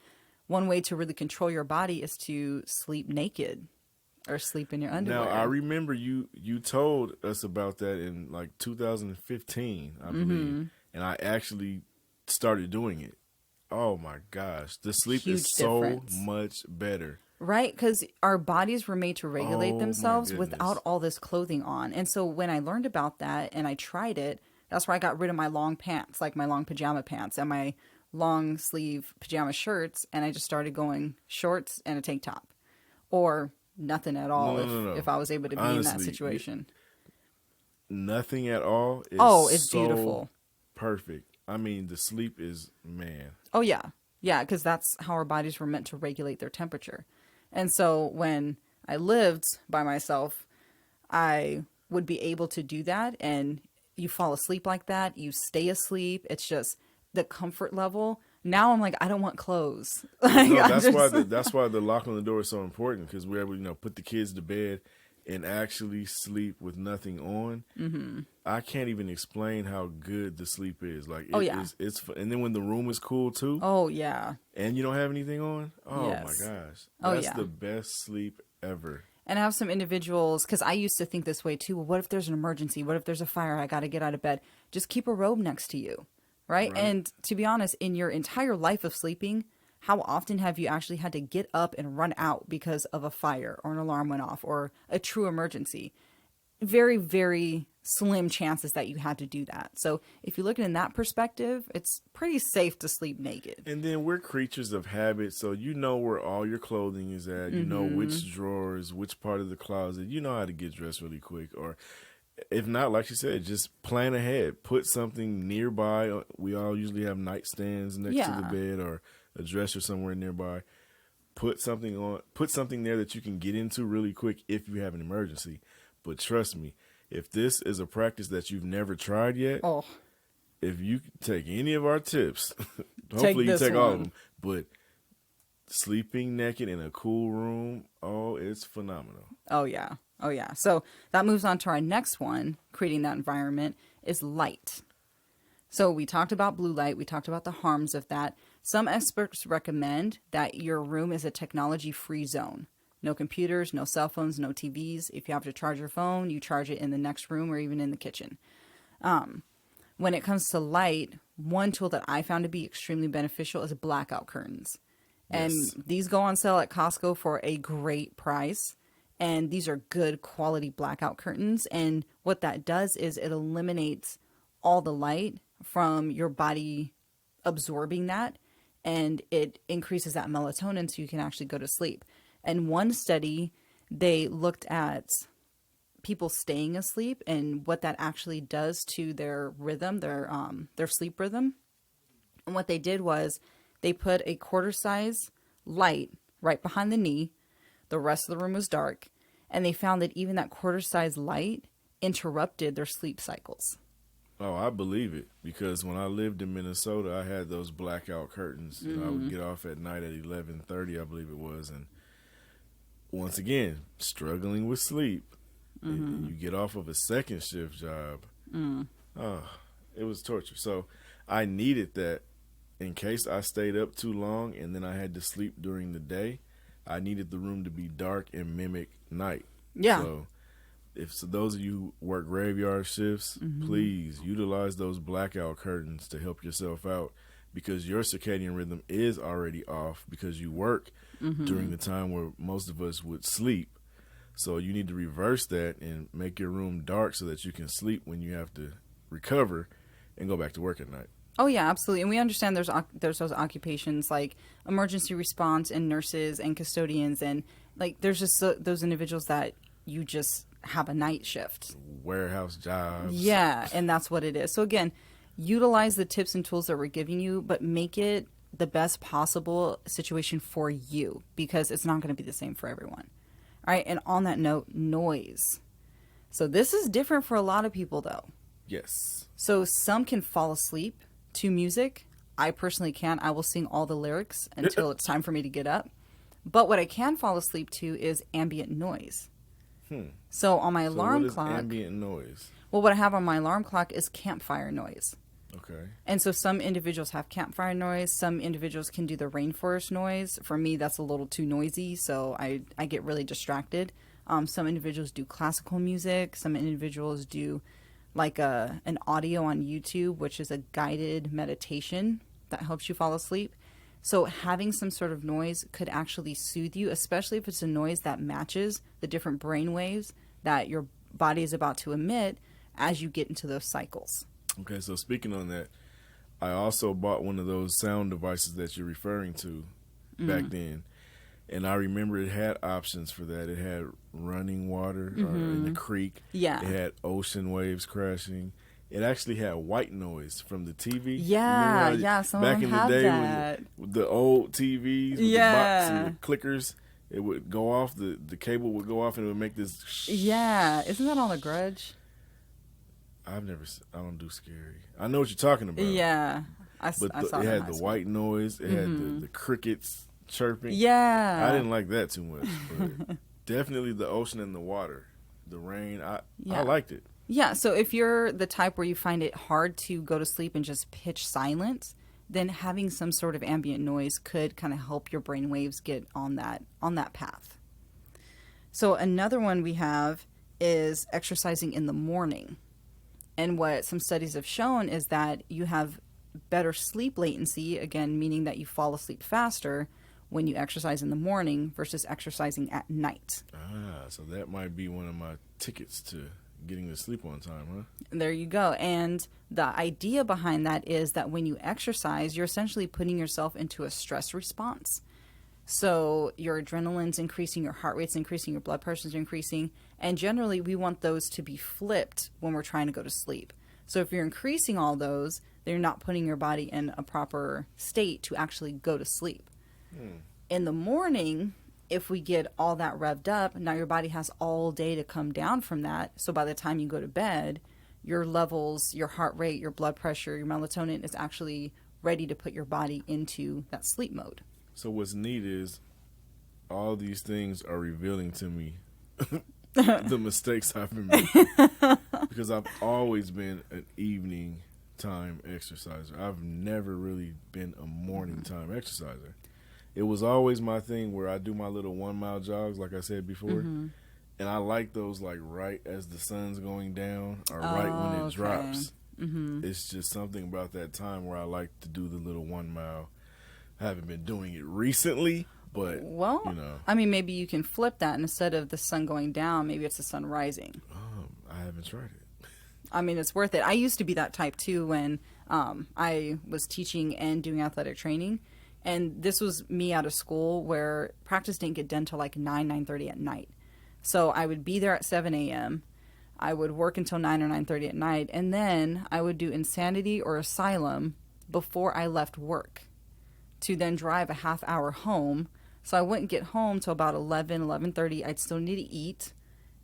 S2: One way to really control your body is to sleep naked or sleep in your underwear.
S1: Now, I remember you told us about that in like 2015, I believe. And I actually started doing it. Oh my gosh. The sleep
S2: Huge
S1: is so
S2: difference.
S1: much better.
S2: Right, because our bodies were made to regulate
S1: Oh, my
S2: themselves
S1: goodness.
S2: without all this clothing on. And so when I learned about that and I tried it, that's where I got rid of my long pants, like my long pajama pants and my long sleeve pajama shirts. And I just started going shorts and a tank top, or nothing at all
S1: No.
S2: if I was able to be in that
S1: Honestly,
S2: situation.
S1: Nothing at all is
S2: It's
S1: so
S2: beautiful.
S1: perfect. I mean, the sleep is, man.
S2: Oh, yeah. Yeah, because that's how our bodies were meant to regulate their temperature. And so when I lived by myself, I would be able to do that. And you fall asleep like that. You stay asleep. It's just the comfort level. Now I'm like, I don't want clothes. Like,
S1: No,
S2: I'm
S1: that's why the lock on the door is so important, because we're able to put the kids to bed and actually sleep with nothing on. Mm-hmm. I can't even explain how good the sleep is. Like, it's and then when the room is cool too,
S2: Oh, yeah.
S1: and you don't have anything on, oh
S2: Yes.
S1: my gosh,
S2: Oh,
S1: that's
S2: yeah.
S1: the best sleep ever.
S2: And I have some individuals, because I used to think this way too. Well, what if there's an emergency? What if there's a fire? I got to get out of bed. Just keep a robe next to you, right? And to be honest, in your entire life of sleeping, how often have you actually had to get up and run out because of a fire or an alarm went off or a true emergency? Very, very slim chances that you had to do that. So if you look at it in that perspective, it's pretty safe to sleep naked.
S1: And then we're creatures of habit, so you know where all your clothing is at. You know which drawers, which part of the closet. You know how to get dressed really quick. Or if not, like you said, just plan ahead. Put something nearby. We all usually have nightstands next to the bed or a dresser somewhere nearby. Put something there that you can get into really quick if you have an emergency. But trust me, if this is a practice that you've never tried yet, if you take any of our tips, hopefully you take all of them, but sleeping naked in a cool room, it's phenomenal.
S2: Oh, yeah. So that moves on to our next one, creating that environment, is light. So we talked about blue light. We talked about the harms of that. Some experts recommend that your room is a technology-free zone. No computers, no cell phones, no TVs. If you have to charge your phone, you charge it in the next room or even in the kitchen. When it comes to light, one tool that I found to be extremely beneficial is blackout curtains. And these go on sale at Costco for a great price. And these are good quality blackout curtains. And what that does is it eliminates all the light from your body absorbing that. And it increases that melatonin so you can actually go to sleep. And one study, they looked at people staying asleep and what that actually does to their rhythm, their sleep rhythm. And what they did was they put a quarter size light right behind the knee. The rest of the room was dark. And they found that even that quarter size light interrupted their sleep cycles.
S1: Oh, I believe it, because when I lived in Minnesota, I had those blackout curtains. You know, I would get off at night at 11:30, I believe it was, and once again, struggling with sleep. And you get off of a second shift job. It was torture. So I needed that in case I stayed up too long and then I had to sleep during the day. I needed the room to be dark and mimic night.
S2: Yeah.
S1: So those of you who work graveyard shifts, please utilize those blackout curtains to help yourself out, because your circadian rhythm is already off because you work during the time where most of us would sleep. So you need to reverse that and make your room dark so that you can sleep when you have to recover and go back to work at night.
S2: Oh, yeah, absolutely. And we understand there's those occupations like emergency response and nurses and custodians. And like there's just those individuals that you just have a night shift.
S1: Warehouse jobs.
S2: Yeah, and that's what it is. So again, utilize the tips and tools that we're giving you, but make it the best possible situation for you, because it's not going to be the same for everyone. All right, and on that note, noise. So this is different for a lot of people, though.
S1: Yes.
S2: So some can fall asleep to music. I personally can't. I will sing all the lyrics until it's time for me to get up. But what I can fall asleep to is ambient noise. So on my alarm clock...
S1: ambient noise?
S2: Well, what I have on my alarm clock is campfire noise.
S1: Okay.
S2: And so some individuals have campfire noise. Some individuals can do the rainforest noise. For me, that's a little too noisy, so I get really distracted. Some individuals do classical music. Some individuals do like an audio on YouTube, which is a guided meditation that helps you fall asleep. So having some sort of noise could actually soothe you, especially if it's a noise that matches the different brain waves that your body is about to emit as you get into those cycles.
S1: Okay, so speaking on that, I also bought one of those sound devices that you're referring to back then. And I remember it had options for that. It had running water in the creek.
S2: Yeah.
S1: It had ocean waves crashing. It actually had white noise from the TV.
S2: Yeah, some of them have that.
S1: With the old TVs with the box and the clickers, it would go off, the cable would go off and it would make this...
S2: Yeah, isn't that on The Grudge?
S1: I don't do scary. I know what you're talking about.
S2: Yeah.
S1: I saw it had the white noise. It had the crickets chirping.
S2: Yeah.
S1: I didn't like that too much. But definitely the ocean and the water, the rain. I liked it.
S2: Yeah. So if you're the type where you find it hard to go to sleep and just pitch silence, then having some sort of ambient noise could kind of help your brain waves get on that path. So another one we have is exercising in the morning. And what some studies have shown is that you have better sleep latency, again, meaning that you fall asleep faster when you exercise in the morning versus exercising at night.
S1: So that might be one of my tickets to getting to sleep on time, huh?
S2: There you go. And the idea behind that is that when you exercise, you're essentially putting yourself into a stress response. So your adrenaline's increasing, your heart rate's increasing, your blood pressure's increasing. And generally, we want those to be flipped when we're trying to go to sleep. So if you're increasing all those, then you're not putting your body in a proper state to actually go to sleep. In the morning, if we get all that revved up, now your body has all day to come down from that. So by the time you go to bed, your levels, your heart rate, your blood pressure, your melatonin is actually ready to put your body into that sleep mode.
S1: So what's neat is all these things are revealing to me the mistakes I've been making. Because I've always been an evening time exerciser. I've never really been a morning time exerciser. It was always my thing where I do my little 1 mile jogs, like I said before. And I like those like right as the sun's going down or right when it drops. It's just something about that time where I like to do the little 1 mile. I haven't been doing it recently, but,
S2: Well,
S1: you know.
S2: I mean, maybe you can flip that. Instead of the sun going down, maybe it's the sun rising.
S1: I haven't tried it.
S2: I mean, it's worth it. I used to be that type too when I was teaching and doing athletic training. And this was me out of school where practice didn't get done till like 9:30 at night. So I would be there at 7 a.m. I would work until 9 or 9:30 at night. And then I would do Insanity or Asylum before I left work to then drive a half hour home. So I wouldn't get home till about 11:30. I'd still need to eat.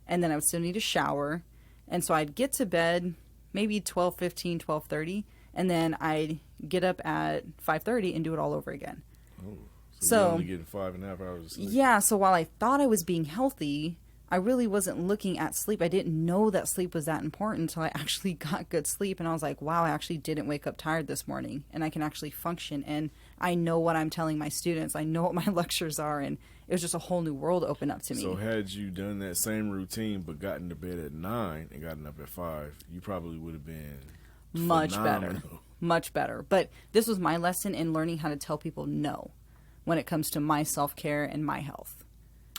S2: And then I would still need a shower. And so I'd get to bed maybe 12:15, 12:30. And then I'd get up at 5:30 and do it all over again.
S1: Oh,
S2: So
S1: you're only getting 5.5 hours of sleep.
S2: Yeah, so while I thought I was being healthy, I really wasn't looking at sleep. I didn't know that sleep was that important until I actually got good sleep. And I was like, wow, I actually didn't wake up tired this morning. And I can actually function. And I know what I'm telling my students. I know what my lectures are. And it was just a whole new world open up to me.
S1: So had you done that same routine but gotten to bed at 9 and gotten up at 5, you probably would have been
S2: Much better.
S1: phenomenal.
S2: Much better. But this was my lesson in learning how to tell people no when it comes to my self-care and my health.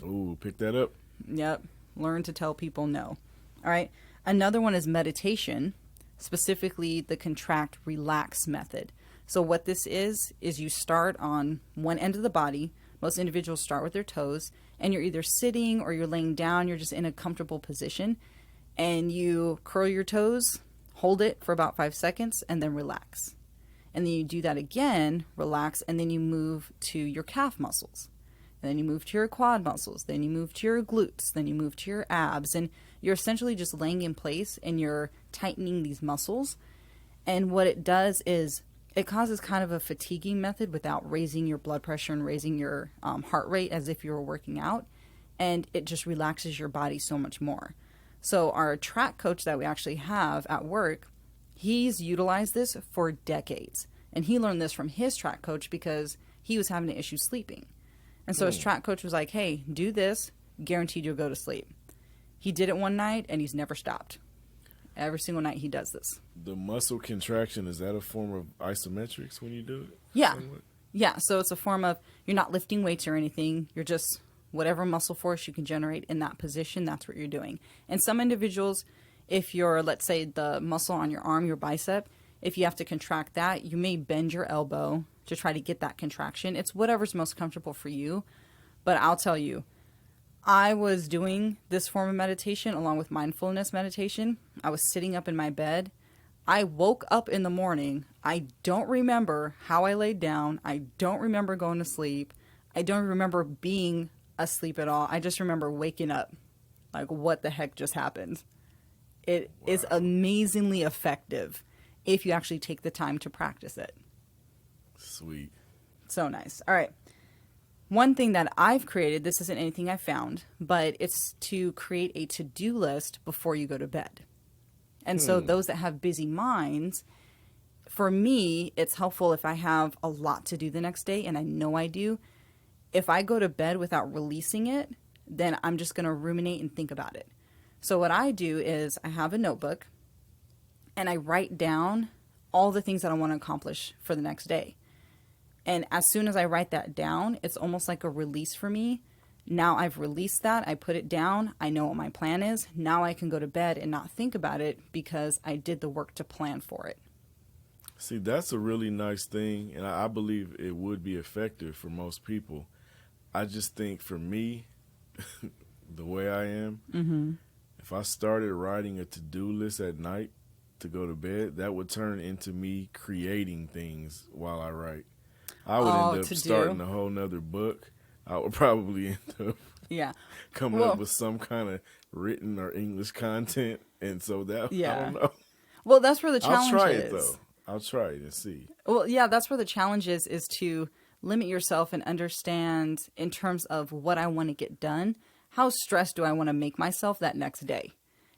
S1: Ooh, pick that up.
S2: Yep. Learn to tell people no. All right. Another one is meditation, specifically the contract relax method. So what this is you start on one end of the body. Most individuals start with their toes, and you're either sitting or you're laying down. You're just in a comfortable position, and you curl your toes, hold it for about 5 seconds, and then relax. And then you do that again, relax, and then you move to your calf muscles. And then you move to your quad muscles. Then you move to your glutes. Then you move to your abs. And you're essentially just laying in place and you're tightening these muscles. And what it does is it causes kind of a fatiguing method without raising your blood pressure and raising your heart rate as if you were working out. And it just relaxes your body so much more. So our track coach that we actually have at work, he's utilized this for decades. And he learned this from his track coach because he was having an issue sleeping. And so his track coach was like, hey, do this, guaranteed you'll go to sleep. He did it one night and he's never stopped. Every single night he does this.
S1: The muscle contraction, is that a form of isometrics when you do it?
S2: Yeah.
S1: Somewhat?
S2: Yeah, so it's a form of, you're not lifting weights or anything. You're just, whatever muscle force you can generate in that position, that's what you're doing. And some individuals, if you're, let's say, the muscle on your arm, your bicep, if you have to contract that, you may bend your elbow to try to get that contraction. It's whatever's most comfortable for you. But I'll tell you, I was doing this form of meditation along with mindfulness meditation. I was sitting up in my bed. I woke up in the morning. I don't remember how I laid down. I don't remember going to sleep. I don't remember being asleep at all. I just remember waking up. Like, what the heck just happened? It is amazingly effective if you actually take the time to practice it.
S1: Sweet.
S2: So nice. All right. One thing that I've created, this isn't anything I found, but it's to create a to-do list before you go to bed. And so those that have busy minds, for me, it's helpful if I have a lot to do the next day, and I know I do. If I go to bed without releasing it, then I'm just going to ruminate and think about it. So what I do is I have a notebook, and I write down all the things that I want to accomplish for the next day. And as soon as I write that down, it's almost like a release for me. Now I've released that. I put it down. I know what my plan is. Now I can go to bed and not think about it because I did the work to plan for it.
S1: See, that's a really nice thing, and I believe it would be effective for most people. I just think for me, the way I am, if I started writing a to-do list at night to go to bed, that would turn into me creating things while I write. I would end up starting a whole nother book. I would probably end up coming up with some kind of written or English content, and so that I don't know.
S2: Well, that's where the challenge is.
S1: I'll try it though. I'll try it and see.
S2: Well, yeah, that's where the challenge is to limit yourself and understand in terms of what I want to get done. How stressed do I want to make myself that next day?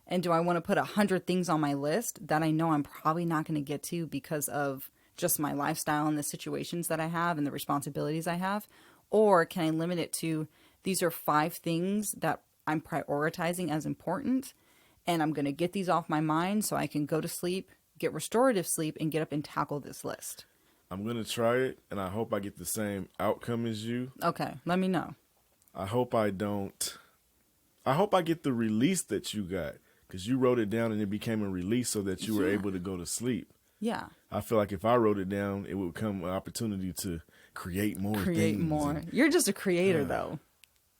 S2: And do I want to put 100 things on my list that I know I'm probably not going to get to because of just my lifestyle and the situations that I have and the responsibilities I have? Or can I limit it to these are 5 things that I'm prioritizing as important, and I'm going to get these off my mind so I can go to sleep, get restorative sleep, and get up and tackle this list.
S1: I'm going to try it, and I hope I get the same outcome as you.
S2: Okay, let me know.
S1: I hope I don't. I hope I get the release that you got, because you wrote it down and it became a release so that you were able to go to sleep.
S2: Yeah.
S1: I feel like if I wrote it down, it would become an opportunity to create more things.
S2: You're just a creator, though.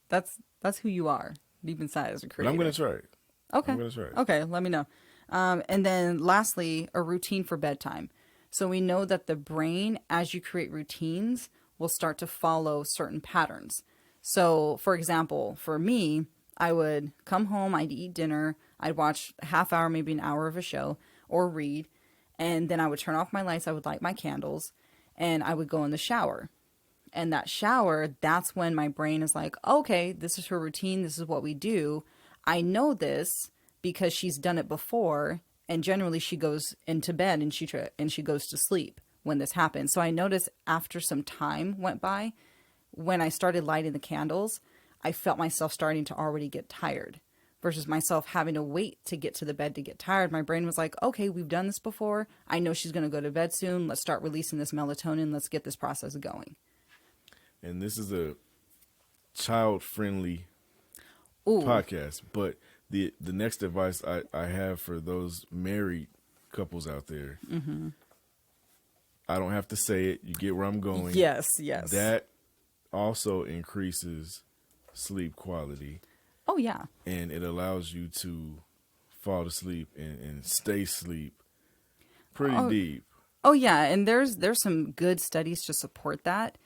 S2: That's who you are deep inside as a creator.
S1: But I'm going to try it.
S2: Okay.
S1: I'm going to try it.
S2: Okay, let me know. And then lastly, a routine for bedtime. So we know that the brain, as you create routines, will start to follow certain patterns. So, for example, for me, I would come home, I'd eat dinner, I'd watch a half hour, maybe an hour of a show, or read, and then I would turn off my lights, I would light my candles, and I would go in the shower. And that shower, that's when my brain is like, okay, this is her routine, this is what we do. I know this because she's done it before, and generally she goes into bed and she goes to sleep when this happens. So I noticed after some time went by, when I started lighting the candles, I felt myself starting to already get tired versus myself having to wait to get to the bed to get tired. My brain was like, okay, we've done this before. I know she's going to go to bed soon. Let's start releasing this melatonin. Let's get this process going.
S1: And this is a child-friendly podcast, but the next advice I have for those married couples out there, I don't have to say it. You get where I'm going.
S2: Yes.
S1: That also increases sleep quality.
S2: Oh, yeah.
S1: And it allows you to fall asleep and stay asleep pretty deep.
S2: Oh, yeah. And there's some good studies to support that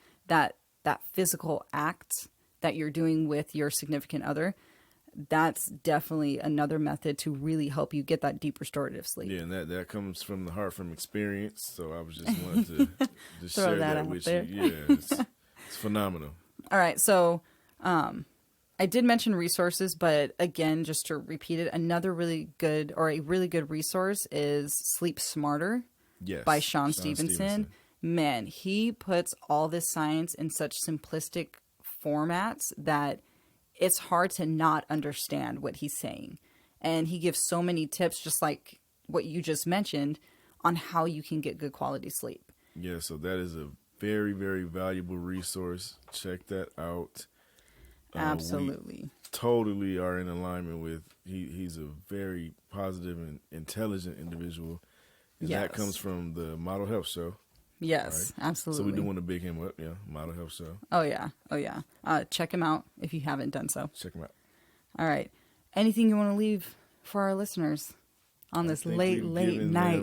S2: physical act that you're doing with your significant other. That's definitely another method to really help you get that deep restorative sleep.
S1: Yeah, and that comes from the heart, from experience. So I was just wanted to just share that with you. Yeah, it's phenomenal.
S2: All right, so I did mention resources, but again, just to repeat it, a really good resource is Sleep Smarter by Sean Stevenson. Man, he puts all this science in such simplistic formats that it's hard to not understand what he's saying. And he gives so many tips, just like what you just mentioned, on how you can get good quality sleep.
S1: Yeah, so that is a very, very valuable resource. Check that out.
S2: Absolutely.
S1: We totally are in alignment with, he's a very positive and intelligent individual. And that comes from the Model Health Show.
S2: Yes, right? Absolutely.
S1: So we do want to big him up, Model Health Show.
S2: Oh, yeah. Check him out if you haven't done so.
S1: Check him out.
S2: All right. Anything you want to leave for our listeners on this late night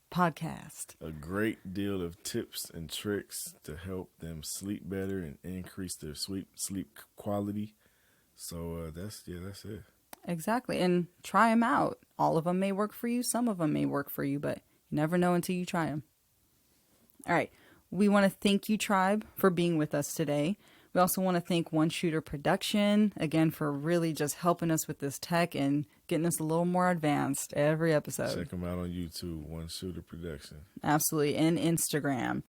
S2: podcast?
S1: A great deal of tips and tricks to help them sleep better and increase their sleep quality. So that's it.
S2: Exactly. And try them out. All of them may work for you. Some of them may work for you, but you never know until you try them. All right. We want to thank you, Tribe, for being with us today. We also want to thank One Shooter Production, again, for really just helping us with this tech and getting us a little more advanced every episode.
S1: Check them out on YouTube, One Shooter Production.
S2: Absolutely. And Instagram.